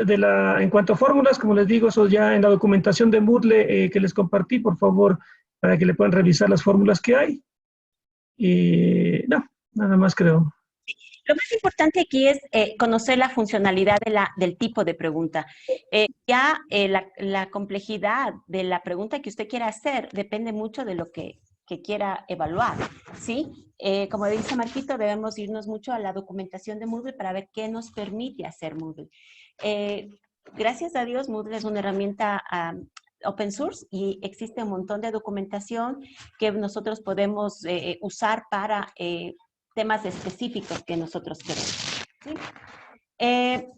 en cuanto a fórmulas? Como les digo, eso ya en la documentación de Moodle que les compartí, por favor, para que le puedan revisar las fórmulas que hay. No, nada más creo. Lo más importante aquí es conocer la funcionalidad del tipo de pregunta. La complejidad de la pregunta que usted quiera hacer depende mucho de lo que quiera evaluar, ¿sí? Como dice Marquito, debemos irnos mucho a la documentación de Moodle para ver qué nos permite hacer Moodle. Gracias a Dios, Moodle es una herramienta open source y existe un montón de documentación que nosotros podemos usar para temas específicos que nosotros queremos, ¿sí?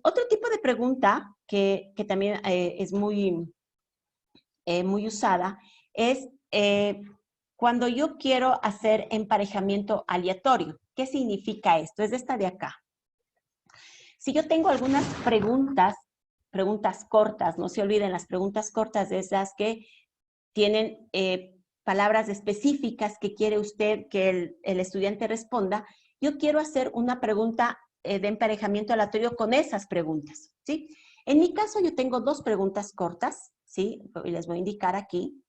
Otro tipo de pregunta que también es muy usada es cuando yo quiero hacer emparejamiento aleatorio. ¿Qué significa esto? Es esta de acá. Si yo tengo algunas preguntas cortas, no se olviden, las preguntas cortas de esas que tienen palabras específicas que quiere usted que el estudiante responda, yo quiero hacer una pregunta de emparejamiento aleatorio con esas preguntas, ¿sí? En mi caso yo tengo dos preguntas cortas, ¿sí? Y les voy a indicar aquí,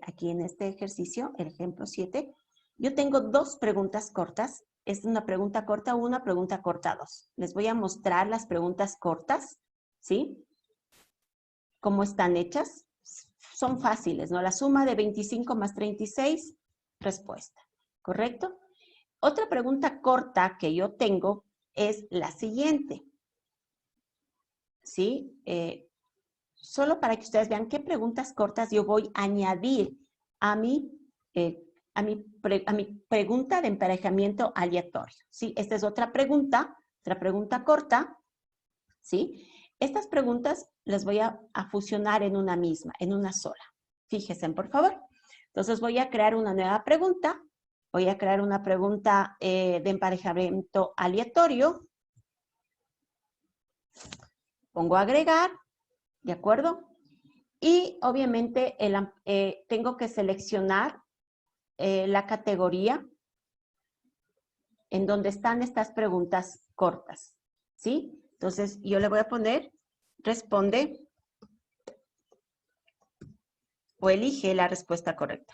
aquí en este ejercicio, el ejemplo 7, yo tengo dos preguntas cortas, es una pregunta corta 1, una pregunta corta 2. Les voy a mostrar las preguntas cortas, ¿sí? ¿Cómo están hechas? Son fáciles, ¿no? La suma de 25 más 36, respuesta, ¿correcto? Otra pregunta corta que yo tengo es la siguiente, ¿sí? Solo para que ustedes vean qué preguntas cortas yo voy a añadir a mi pregunta de emparejamiento aleatorio, ¿sí? Esta es otra pregunta corta, ¿sí? Estas preguntas las voy a fusionar en una misma, en una sola. Fíjense, por favor. Entonces voy a crear una nueva pregunta. Voy a crear una pregunta de emparejamiento aleatorio. Pongo agregar, ¿de acuerdo? Y obviamente tengo que seleccionar la categoría en donde están estas preguntas cortas, ¿sí? Entonces, yo le voy a poner, responde o elige la respuesta correcta.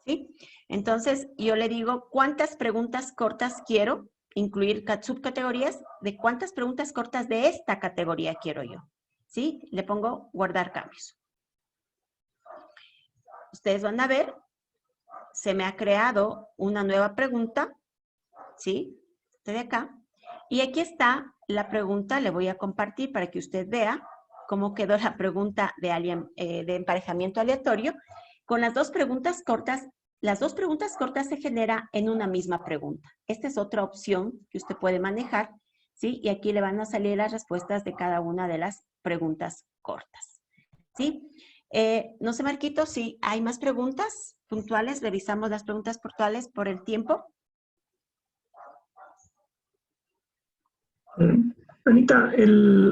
¿Sí? Entonces, yo le digo cuántas preguntas cortas quiero, incluir subcategorías de cuántas preguntas cortas de esta categoría quiero yo. ¿Sí? Le pongo guardar cambios. Ustedes van a ver, se me ha creado una nueva pregunta, ¿sí? Este de acá. Y aquí está la pregunta, le voy a compartir para que usted vea cómo quedó la pregunta de emparejamiento aleatorio. Con las dos preguntas cortas, las dos preguntas cortas se generan en una misma pregunta. Esta es otra opción que usted puede manejar, ¿sí? Y aquí le van a salir las respuestas de cada una de las preguntas cortas, ¿sí? No sé, Marquito, si hay más preguntas puntuales, revisamos las preguntas puntuales por el tiempo. Anita,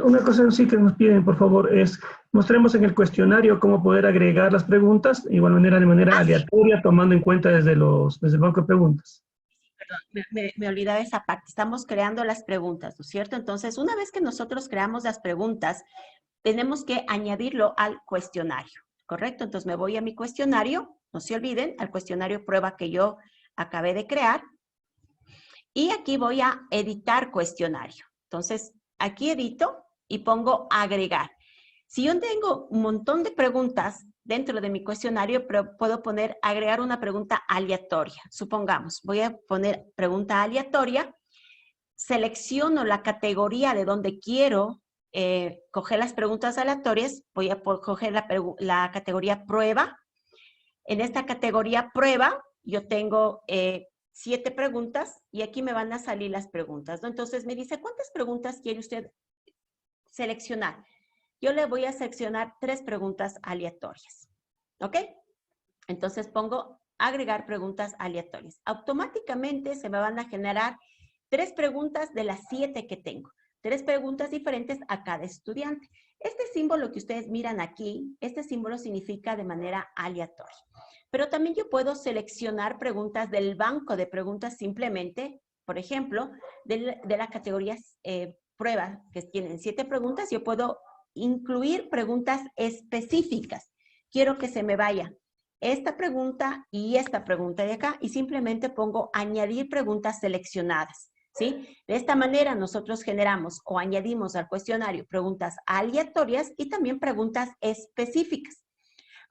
una cosa sí que nos piden, por favor, es mostremos en el cuestionario cómo poder agregar las preguntas, de igual manera, de manera aleatoria, tomando en cuenta desde el banco de preguntas. Me olvidaba esa parte. Estamos creando las preguntas, ¿no es cierto? Entonces, una vez que nosotros creamos las preguntas, tenemos que añadirlo al cuestionario, ¿correcto? Entonces, me voy a mi cuestionario, no se olviden, al cuestionario prueba que yo acabé de crear. Y aquí voy a editar cuestionario. Entonces, aquí edito y pongo agregar. Si yo tengo un montón de preguntas dentro de mi cuestionario, pero puedo poner agregar una pregunta aleatoria. Supongamos, voy a poner pregunta aleatoria, selecciono la categoría de donde quiero coger las preguntas aleatorias, voy a coger la categoría prueba. En esta categoría prueba, yo tengo 7 preguntas y aquí me van a salir las preguntas, ¿no? Entonces me dice, ¿cuántas preguntas quiere usted seleccionar? Yo le voy a seleccionar 3 preguntas aleatorias, ¿ok? Entonces pongo agregar preguntas aleatorias. Automáticamente se me van a generar 3 preguntas de las 7 que tengo. 3 preguntas diferentes a cada estudiante. Este símbolo que ustedes miran aquí, este símbolo significa de manera aleatoria. Pero también yo puedo seleccionar preguntas del banco de preguntas simplemente, por ejemplo, de la categoría prueba, que tienen 7 preguntas, yo puedo incluir preguntas específicas. Quiero que se me vaya esta pregunta y esta pregunta de acá y simplemente pongo añadir preguntas seleccionadas, ¿sí? De esta manera nosotros generamos o añadimos al cuestionario preguntas aleatorias y también preguntas específicas.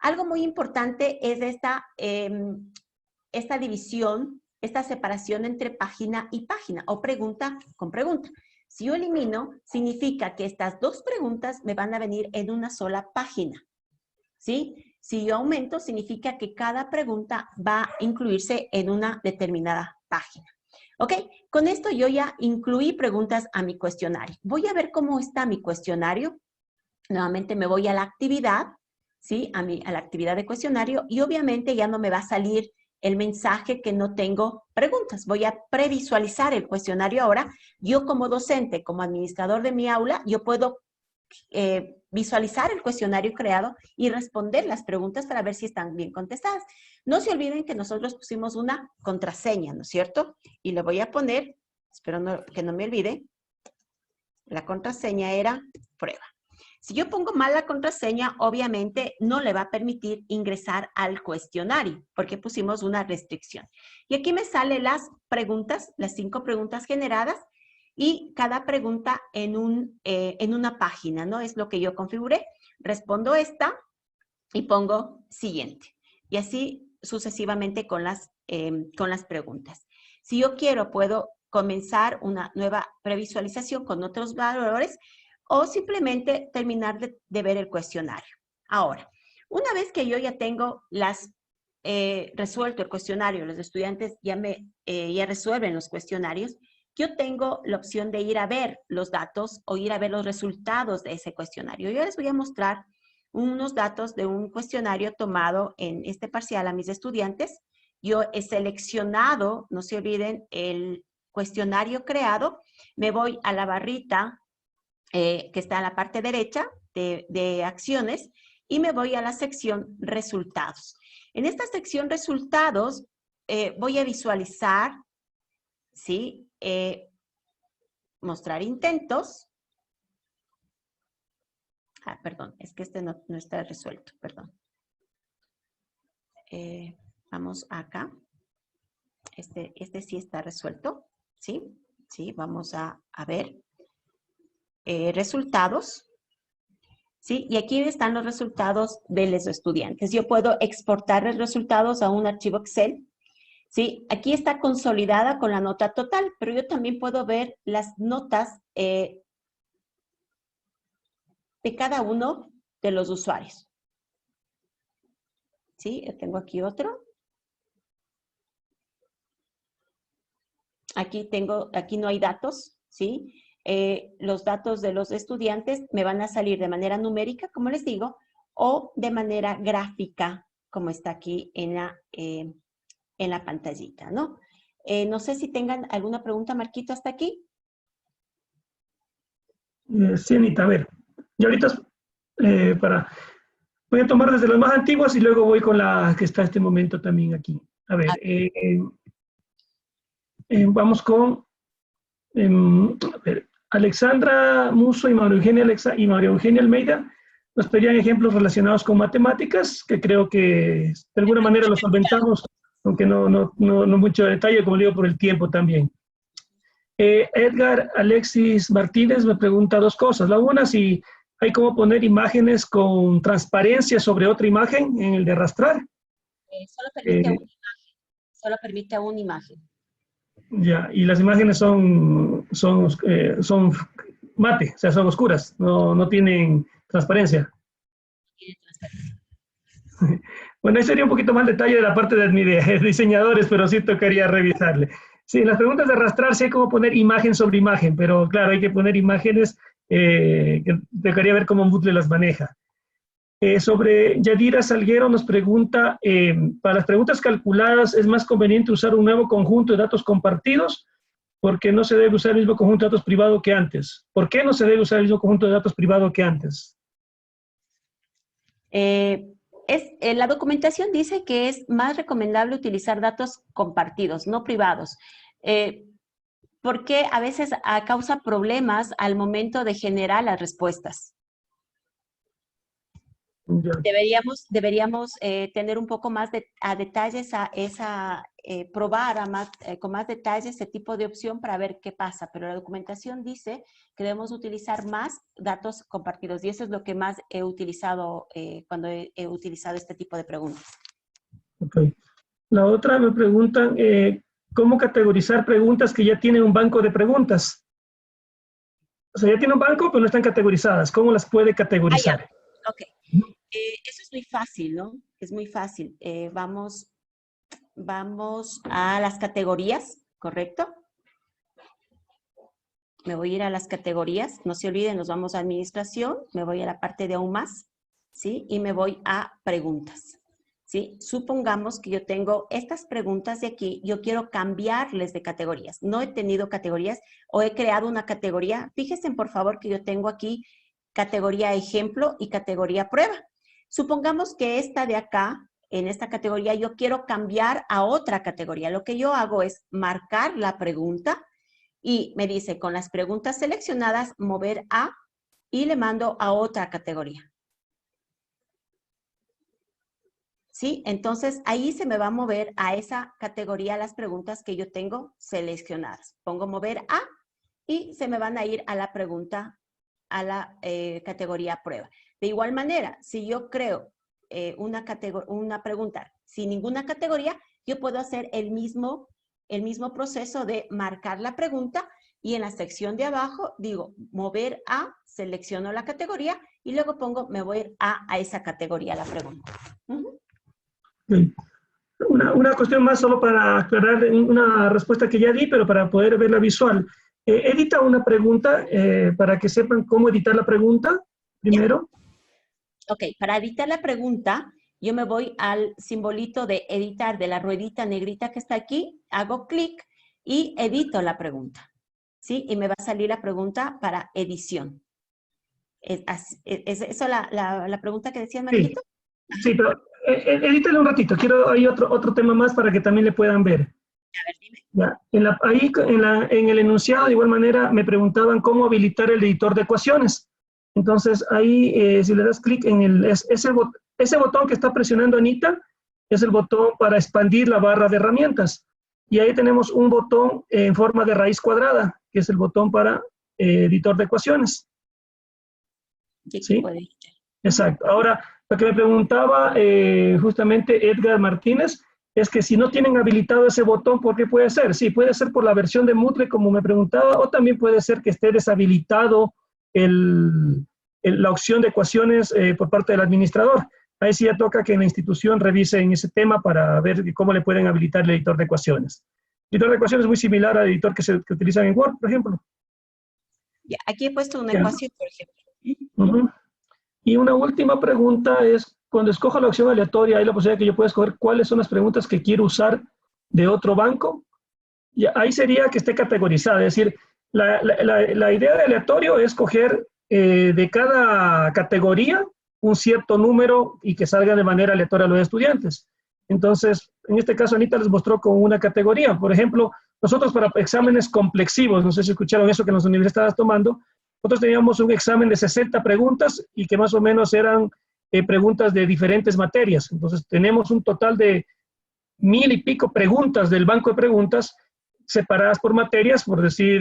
Algo muy importante es esta división, esta separación entre página y página o pregunta con pregunta. Si yo elimino, significa que estas 2 preguntas me van a venir en una sola página, ¿sí? Si yo aumento, significa que cada pregunta va a incluirse en una determinada página. ¿Ok? Con esto yo ya incluí preguntas a mi cuestionario. Voy a ver cómo está mi cuestionario. Nuevamente me voy a la actividad, ¿sí? A la actividad de cuestionario y obviamente ya no me va a salir el mensaje que no tengo preguntas. Voy a previsualizar el cuestionario ahora. Yo como docente, como administrador de mi aula, yo puedo visualizar el cuestionario creado y responder las preguntas para ver si están bien contestadas. No se olviden que nosotros pusimos una contraseña, ¿no es cierto? Y le voy a poner, espero que no me olvide, la contraseña era prueba. Si yo pongo mal la contraseña, obviamente no le va a permitir ingresar al cuestionario porque pusimos una restricción. Y aquí me salen las preguntas, las 5 preguntas generadas y cada pregunta en una página, ¿no? Es lo que yo configuré. Respondo esta y pongo siguiente. Y así sucesivamente con las preguntas. Si yo quiero, puedo comenzar una nueva previsualización con otros valores o simplemente terminar de ver el cuestionario. Ahora, una vez que yo ya tengo resuelto el cuestionario, los estudiantes ya resuelven los cuestionarios, yo tengo la opción de ir a ver los datos o ir a ver los resultados de ese cuestionario. Yo les voy a mostrar unos datos de un cuestionario tomado en este parcial a mis estudiantes. Yo he seleccionado, no se olviden, el cuestionario creado. Me voy a la barrita que está en la parte derecha de acciones y me voy a la sección resultados. En esta sección resultados voy a visualizar, ¿sí? Mostrar intentos. Perdón, es que este no está resuelto, perdón. Vamos acá. Este sí está resuelto, ¿sí? Sí, vamos a ver. Resultados, ¿sí? Y aquí están los resultados de los estudiantes. Yo puedo exportar los resultados a un archivo Excel, ¿sí? Aquí está consolidada con la nota total, pero yo también puedo ver las notas de cada uno de los usuarios. ¿Sí? Yo tengo aquí otro. Aquí no hay datos, ¿sí? Los datos de los estudiantes me van a salir de manera numérica, como les digo, o de manera gráfica, como está aquí en la pantallita, ¿no? No sé si tengan alguna pregunta, Marquito, hasta aquí. Sí, Anita, a ver. Yo ahorita voy a tomar desde los más antiguos y luego voy con la que está en este momento también aquí. A ver, Vamos con a ver, Alexandra Muso y María Eugenia Almeida. Nos pedían ejemplos relacionados con matemáticas, que creo que de alguna manera los solventamos, aunque no mucho detalle, como digo, por el tiempo también. Edgar Alexis Martínez me pregunta dos cosas. La una, si hay cómo poner imágenes con transparencia sobre otra imagen en el de arrastrar. Solo permite una imagen. Solo permite una imagen. Ya, y las imágenes son mate, o sea, son oscuras, no tienen transparencia. Bueno, ahí sería un poquito más detalle de la parte de diseñadores, pero sí tocaría revisarle. Sí, las preguntas de arrastrar, sí hay cómo poner imagen sobre imagen, pero claro, hay que poner imágenes que tocaría ver cómo Moodle las maneja. Sobre Yadira Salguero nos pregunta, para las preguntas calculadas, ¿es más conveniente usar un nuevo conjunto de datos compartidos? Porque no se debe usar el mismo conjunto de datos privado que antes. ¿Por qué no se debe usar el mismo conjunto de datos privado que antes? La documentación dice que es más recomendable utilizar datos compartidos, no privados, porque a veces causa problemas al momento de generar las respuestas. Ya. Deberíamos tener un poco más a detalles probar con más detalle ese tipo de opción para ver qué pasa, pero la documentación dice que debemos utilizar más datos compartidos y eso es lo que más he utilizado cuando he utilizado este tipo de preguntas. Ok. La otra me preguntan, ¿cómo categorizar preguntas que ya tienen un banco de preguntas? O sea, ya tiene un banco, pero no están categorizadas. ¿Cómo las puede categorizar? Ok. Eso es muy fácil, ¿no? Es muy fácil. Vamos a las categorías, ¿correcto? Me voy a ir a las categorías. No se olviden, nos vamos a administración. Me voy a la parte de aún más, ¿sí? Y me voy a preguntas, ¿sí? Supongamos que yo tengo estas preguntas de aquí. Yo quiero cambiarles de categorías. No he tenido categorías o he creado una categoría. Fíjense, por favor, que yo tengo aquí categoría ejemplo y categoría prueba. Supongamos que esta de acá, en esta categoría, yo quiero cambiar a otra categoría. Lo que yo hago es marcar la pregunta y me dice, con las preguntas seleccionadas, mover a y le mando a otra categoría. ¿Sí? Entonces, ahí se me va a mover a esa categoría las preguntas que yo tengo seleccionadas. Pongo mover a y se me van a ir a la pregunta, a la categoría prueba. De igual manera, si yo creo una pregunta sin ninguna categoría, yo puedo hacer el mismo proceso de marcar la pregunta y en la sección de abajo digo mover a, selecciono la categoría y luego pongo me voy a esa categoría la pregunta. Okay. Una cuestión más solo para aclarar una respuesta que ya di, pero para poder verla visual. Edita una pregunta para que sepan cómo editar la pregunta primero. Ok, para editar la pregunta, yo me voy al simbolito de editar de la ruedita negrita que está aquí, hago clic y edito la pregunta, ¿sí? Y me va a salir la pregunta para edición. ¿Es eso la pregunta que decías, Marquito? Sí, pero edítale un ratito. Hay otro tema más para que también le puedan ver. A ver, dime. Ya, en el enunciado, de igual manera, me preguntaban cómo habilitar el editor de ecuaciones. Entonces, ahí, si le das clic en ese botón que está presionando Anita, es el botón para expandir la barra de herramientas. Y ahí tenemos un botón en forma de raíz cuadrada, que es el botón para editor de ecuaciones. ¿Sí? Exacto. Ahora, lo que me preguntaba justamente Edgar Martínez, es que si no tienen habilitado ese botón, ¿por qué puede ser? Sí, puede ser por la versión de Moodle, como me preguntaba, o también puede ser que esté deshabilitado la opción de ecuaciones por parte del administrador. Ahí sí ya toca que en la institución revisen ese tema para ver cómo le pueden habilitar el editor de ecuaciones. El editor de ecuaciones es muy similar al editor que utilizan en Word, por ejemplo. Ya, aquí he puesto una ecuación, por ejemplo. Y una última pregunta es, cuando escojo la opción aleatoria, hay la posibilidad que yo pueda escoger cuáles son las preguntas que quiero usar de otro banco. Y ahí sería que esté categorizada, es decir, la idea de aleatorio es coger de cada categoría un cierto número y que salga de manera aleatoria a los estudiantes. Entonces, en este caso, Anita les mostró con una categoría. Por ejemplo, Nosotros para exámenes complexivos, no sé si escucharon eso que en las universidades estabas tomando, nosotros teníamos un examen de 60 preguntas y que más o menos eran preguntas de diferentes materias. Entonces tenemos un total de 1000 y pico preguntas del banco de preguntas separadas por materias, por decir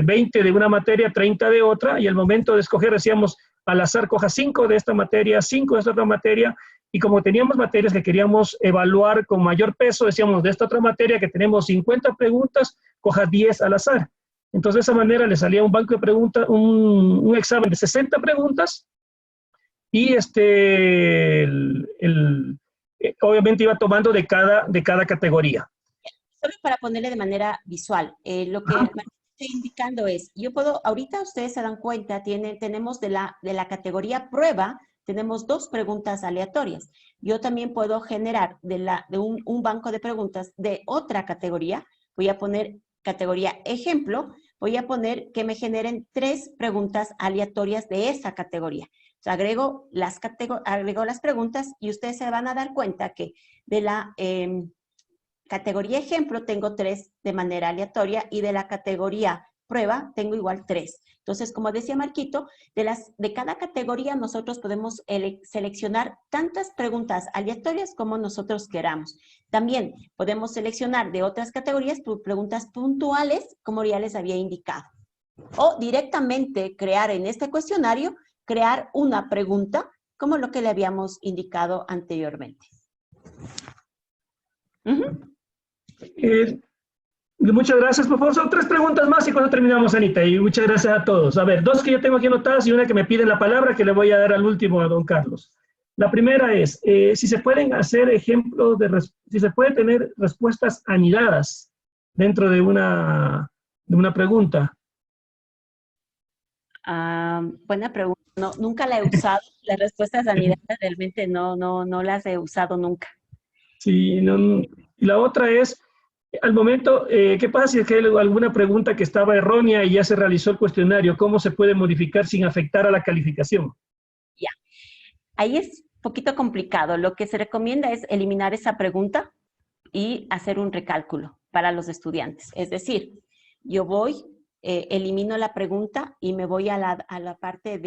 20 de una materia, 30 de otra, y al momento de escoger decíamos al azar, coja 5 de esta materia, 5 de esta otra materia, y como teníamos materias que queríamos evaluar con mayor peso, decíamos de esta otra materia que tenemos 50 preguntas, coja 10 al azar. Entonces de esa manera le salía un banco de preguntas, un examen de 60 preguntas, y obviamente iba tomando de cada categoría. Solo para ponerle de manera visual, lo que estoy indicando es, yo puedo, ahorita ustedes se dan cuenta, tenemos de la categoría prueba, tenemos 2 preguntas aleatorias. Yo también puedo generar de un banco de preguntas de otra categoría, voy a poner categoría ejemplo, voy a poner que me generen 3 preguntas aleatorias de esa categoría. O sea, agrego las preguntas y ustedes se van a dar cuenta que de la categoría ejemplo tengo 3 de manera aleatoria y de la categoría prueba tengo igual 3. Entonces, como decía Marquito, de cada categoría nosotros podemos seleccionar tantas preguntas aleatorias como nosotros queramos. También podemos seleccionar de otras categorías preguntas puntuales, como ya les había indicado. O directamente crear en este cuestionario, crear una pregunta, como lo que le habíamos indicado anteriormente. Muchas gracias, por favor. Son 3 preguntas más y cuando terminamos, Anita. Y muchas gracias a todos. A ver, 2 que yo tengo aquí anotadas y una que me piden la palabra que le voy a dar al último a don Carlos. La primera es, si se pueden hacer ejemplos si se puede tener respuestas anidadas dentro de una pregunta. Buena pregunta. No, nunca la he usado. Las respuestas anidadas realmente no las he usado nunca. Sí, no, y la otra es, al momento, ¿qué pasa si es que hay alguna pregunta que estaba errónea y ya se realizó el cuestionario? ¿Cómo se puede modificar sin afectar a la calificación? Ya. Ahí es un poquito complicado. Lo que se recomienda es eliminar esa pregunta y hacer un recálculo para los estudiantes. Es decir, yo voy, elimino la pregunta y me voy a la parte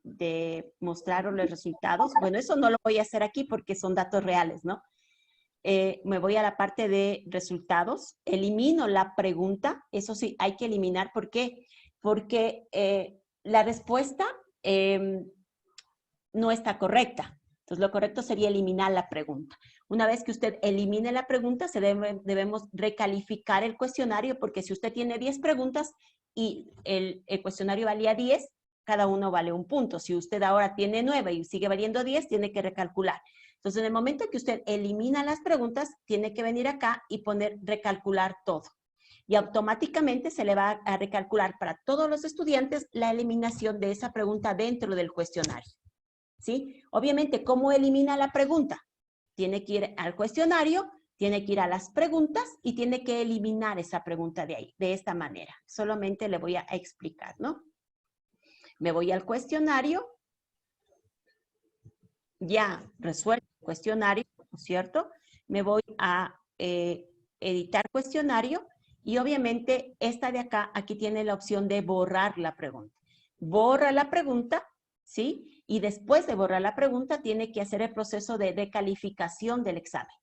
de mostrar los resultados. Bueno, eso no lo voy a hacer aquí porque son datos reales, ¿no? Me voy a la parte de resultados, elimino la pregunta, eso sí, hay que eliminar. ¿Por qué? Porque la respuesta no está correcta. Entonces, lo correcto sería eliminar la pregunta. Una vez que usted elimine la pregunta, debemos recalificar el cuestionario, porque si usted tiene 10 preguntas y el cuestionario valía 10, cada uno vale 1 punto. Si usted ahora tiene 9 y sigue valiendo 10, tiene que recalcular. Entonces, en el momento que usted elimina las preguntas, tiene que venir acá y poner recalcular todo. Y automáticamente se le va a recalcular para todos los estudiantes la eliminación de esa pregunta dentro del cuestionario. ¿Sí? Obviamente, ¿cómo elimina la pregunta? Tiene que ir al cuestionario, tiene que ir a las preguntas y tiene que eliminar esa pregunta de ahí, de esta manera. Solamente le voy a explicar, ¿no? Me voy al cuestionario, ya resuelto el cuestionario, ¿no es cierto? Me voy a editar cuestionario y obviamente esta de acá, aquí tiene la opción de borrar la pregunta. Borra la pregunta, ¿sí? Y después de borrar la pregunta, tiene que hacer el proceso de recalificación del examen.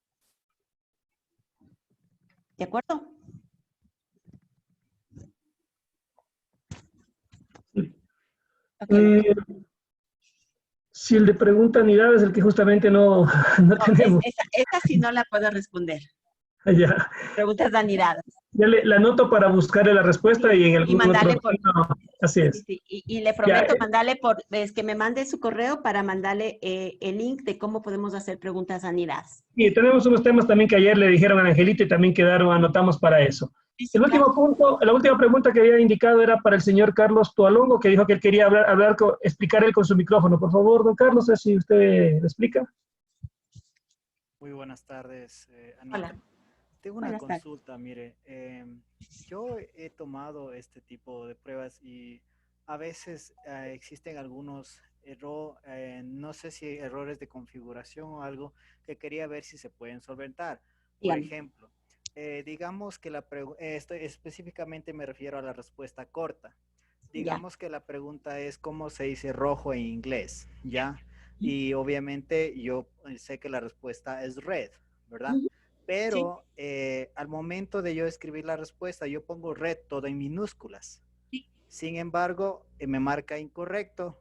¿De acuerdo? Okay. Si el de pregunta unidad es el que justamente no tenemos. Esa sí no la puedo responder. Ya. Preguntas de anidadas. Ya la anoto para buscarle la respuesta y en algún mandarle otro... así es. Sí. Y le prometo mandarle que me mande su correo para mandarle el link de cómo podemos hacer preguntas anidadas. Y tenemos unos temas también que ayer le dijeron a Angelito y también anotamos para eso. Sí, el último claro. punto, la última pregunta que había indicado era para el señor Carlos Tualongo, que dijo que él quería explicar él con su micrófono. Por favor, don Carlos, si usted le explica. Muy buenas tardes, Anita. Hola. Tengo una consulta, mire. Yo he tomado este tipo de pruebas y a veces existen algunos errores, no sé si errores de configuración o algo que quería ver si se pueden solventar. Por ejemplo, digamos que específicamente me refiero a la respuesta corta. Digamos que la pregunta es cómo se dice rojo en inglés, ¿ya? Y obviamente yo sé que la respuesta es red, ¿verdad? Pero al momento de yo escribir la respuesta, yo pongo red todo en minúsculas. Sin embargo, me marca incorrecto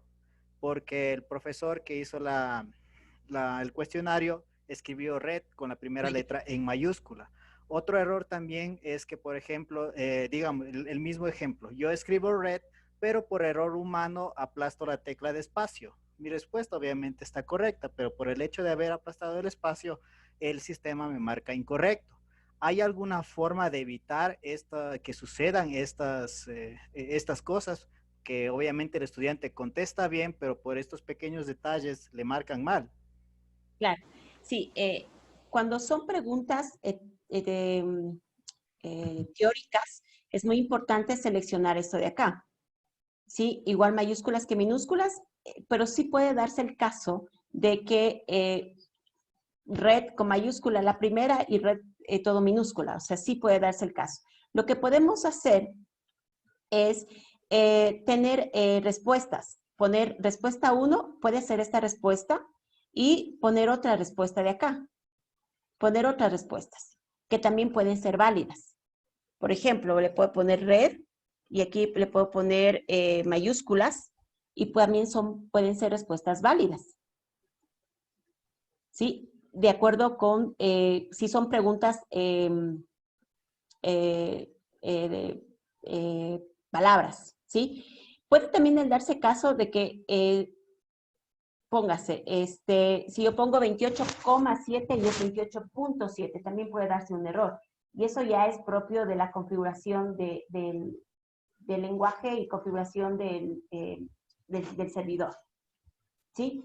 porque el profesor que hizo el cuestionario escribió red con la primera letra en mayúscula. Otro error también es que, por ejemplo, digamos, el mismo ejemplo, yo escribo red, pero por error humano aplasto la tecla de espacio. Mi respuesta obviamente está correcta, pero por el hecho de haber aplastado el espacio, el sistema me marca incorrecto. ¿Hay alguna forma de evitar que sucedan estas cosas? Que obviamente el estudiante contesta bien, pero por estos pequeños detalles le marcan mal. Claro, sí. Cuando son preguntas teóricas, es muy importante seleccionar esto de acá. ¿Sí? Igual mayúsculas que minúsculas, pero sí puede darse el caso de que red con mayúscula la primera y red todo minúscula. O sea, sí puede darse el caso. Lo que podemos hacer es tener respuestas. Poner respuesta 1, puede ser esta respuesta, y poner otra respuesta de acá. Poner otras respuestas, que también pueden ser válidas. Por ejemplo, le puedo poner red, y aquí le puedo poner mayúsculas, y también pueden ser respuestas válidas. ¿Sí? De acuerdo con, si son preguntas palabras, ¿sí? Puede también darse caso de que, póngase, si yo pongo 28,7 y es 28,7, también puede darse un error. Y eso ya es propio de la configuración del lenguaje y configuración del servidor, ¿sí?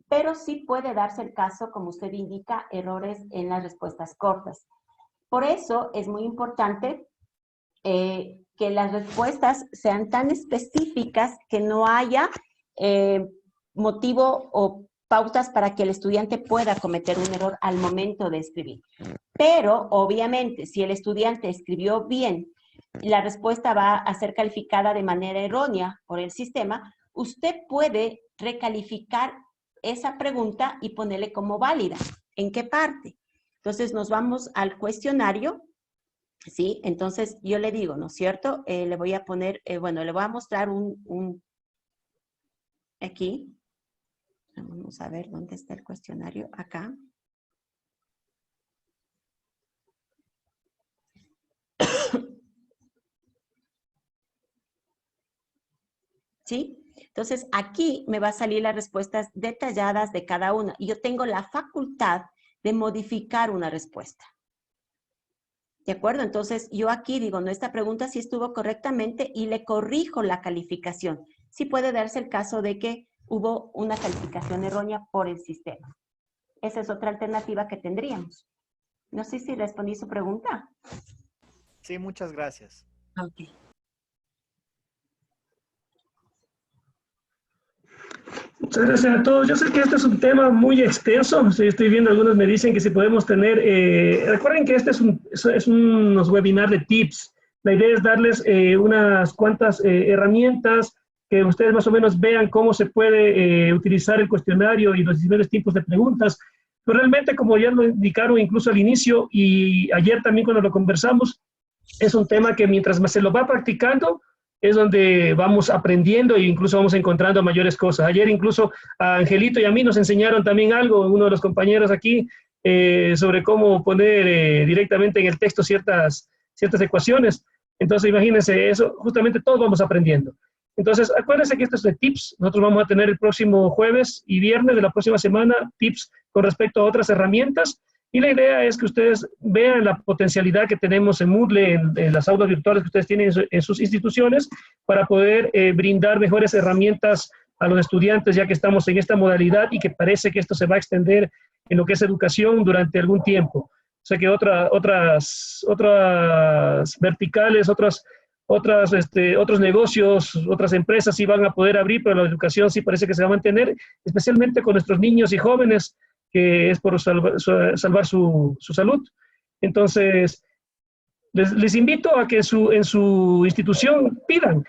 Pero sí puede darse el caso, como usted indica, errores en las respuestas cortas. Por eso es muy importante que las respuestas sean tan específicas que no haya motivo o pautas para que el estudiante pueda cometer un error al momento de escribir. Pero, obviamente, si el estudiante escribió bien, la respuesta va a ser calificada de manera errónea por el sistema, usted puede recalificar esa pregunta y ponerle como válida. ¿En qué parte? Entonces, nos vamos al cuestionario, ¿sí? Entonces, yo le digo, ¿no es cierto? Le voy a poner, bueno, le voy a mostrar aquí. Vamos a ver dónde está el cuestionario. Acá. ¿Sí? Entonces, aquí me va a salir las respuestas detalladas de cada una. Y yo tengo la facultad de modificar una respuesta. ¿De acuerdo? Entonces, yo aquí digo, no, esta pregunta sí estuvo correctamente y le corrijo la calificación. Sí puede darse el caso de que hubo una calificación errónea por el sistema. Esa es otra alternativa que tendríamos. No sé si respondí su pregunta. Sí, muchas gracias. Ok. Muchas gracias a todos. Yo sé que este es un tema muy extenso. Sí, estoy viendo, algunos me dicen que si podemos tener... recuerden que este es unos webinars de tips. La idea es darles unas cuantas herramientas que ustedes más o menos vean cómo se puede utilizar el cuestionario y los diferentes tipos de preguntas. Pero realmente, como ya lo indicaron incluso al inicio y ayer también cuando lo conversamos, es un tema que mientras más se lo va practicando, es donde vamos aprendiendo e incluso vamos encontrando mayores cosas. Ayer incluso a Angelito y a mí nos enseñaron también algo, uno de los compañeros aquí, sobre cómo poner directamente en el texto ciertas ecuaciones. Entonces, imagínense eso, justamente todos vamos aprendiendo. Entonces, acuérdense que esto es de tips. Nosotros vamos a tener el próximo jueves y viernes de la próxima semana tips con respecto a otras herramientas. Y la idea es que ustedes vean la potencialidad que tenemos en Moodle, en las aulas virtuales que ustedes tienen en sus instituciones, para poder brindar mejores herramientas a los estudiantes, ya que estamos en esta modalidad y que parece que esto se va a extender en lo que es educación durante algún tiempo. O sea que otras verticales, otros negocios, otras empresas sí van a poder abrir, pero la educación sí parece que se va a mantener, especialmente con nuestros niños y jóvenes, que es por salvar su salud. Entonces, Les invito a que en su institución pidan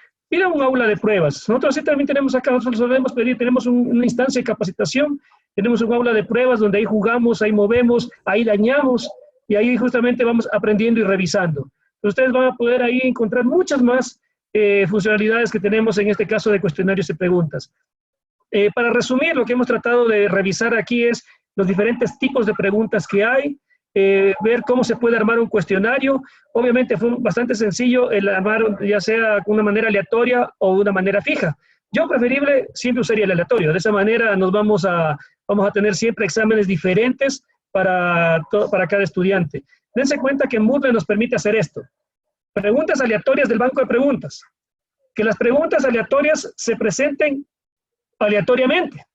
un aula de pruebas. Nosotros sí también tenemos acá, nosotros solemos pedir, tenemos una instancia de capacitación, tenemos un aula de pruebas donde ahí jugamos, ahí movemos, ahí dañamos, y ahí justamente vamos aprendiendo y revisando. Ustedes van a poder ahí encontrar muchas más funcionalidades que tenemos en este caso de cuestionarios y preguntas. Para resumir, lo que hemos tratado de revisar aquí es los diferentes tipos de preguntas que hay, ver cómo se puede armar un cuestionario. Obviamente fue bastante sencillo el armar ya sea de una manera aleatoria o de una manera fija. Yo preferible siempre usaría el aleatorio. De esa manera vamos a tener siempre exámenes diferentes para cada estudiante. Dense cuenta que Moodle nos permite hacer esto. Preguntas aleatorias del banco de preguntas. Que las preguntas aleatorias se presenten aleatoriamente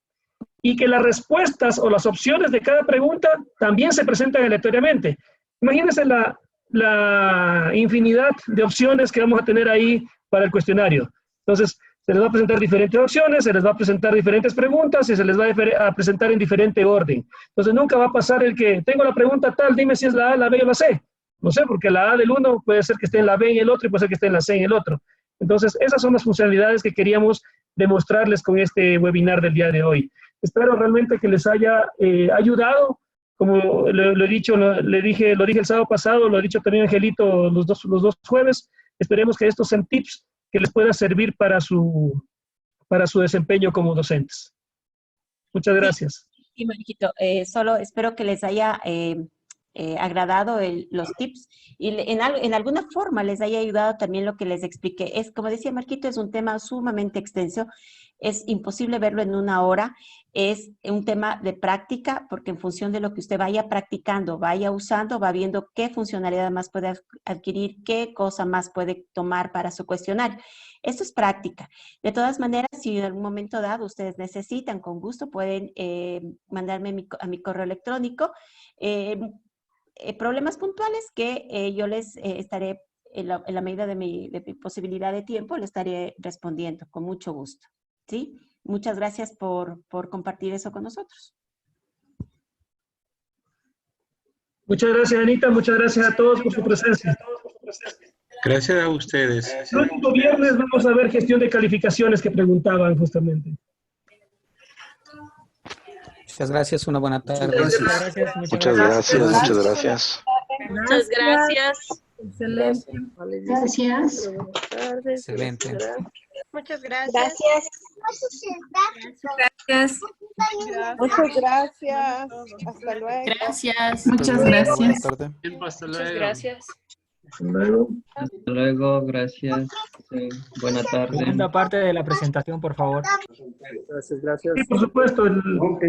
y que las respuestas o las opciones de cada pregunta también se presentan aleatoriamente. Imagínense la infinidad de opciones que vamos a tener ahí para el cuestionario. Entonces, se les va a presentar diferentes opciones, se les va a presentar diferentes preguntas y se les va a presentar en diferente orden. Entonces, nunca va a pasar el que tengo la pregunta tal, dime si es la A, la B o la C. No sé, porque la A del uno puede ser que esté en la B en el otro y puede ser que esté en la C en el otro. Entonces, esas son las funcionalidades que queríamos demostrarles con este webinar del día de hoy. Espero realmente que les haya ayudado. Como lo he dicho, lo dije el sábado pasado, lo ha dicho también Angelito los dos jueves. Esperemos que estos sean tips que les pueda servir para su desempeño como docentes. Muchas gracias. Sí, Mariquito, solo espero que les haya agradado los tips y en alguna forma les haya ayudado también lo que les expliqué. Es, como decía Marquito, es un tema sumamente extenso, es imposible verlo en una hora, es un tema de práctica, porque en función de lo que usted vaya practicando, vaya usando, va viendo qué funcionalidad más puede adquirir, qué cosa más puede tomar para su cuestionario. Esto es práctica. De todas maneras, si en algún momento dado ustedes necesitan, con gusto pueden mandarme a mi correo electrónico problemas puntuales que yo les estaré, en la medida de mi posibilidad de tiempo, le estaré respondiendo con mucho gusto. ¿Sí? Muchas gracias por compartir eso con nosotros. Muchas gracias, Anita. Muchas gracias a todos por su presencia. Gracias a ustedes. El próximo viernes vamos a ver gestión de calificaciones que preguntaban justamente. Muchas gracias, una buena tarde. Muchas gracias. Muchas gracias. Excelente. Gracias. Excelente. Muchas gracias. Gracias. Gracias. Muchas gracias. Hasta luego. Gracias. Muchas gracias. Hasta Muchas gracias. Hasta luego. Hasta luego, gracias. Buena tarde. Segunda parte de la presentación, por favor. Sí, por supuesto.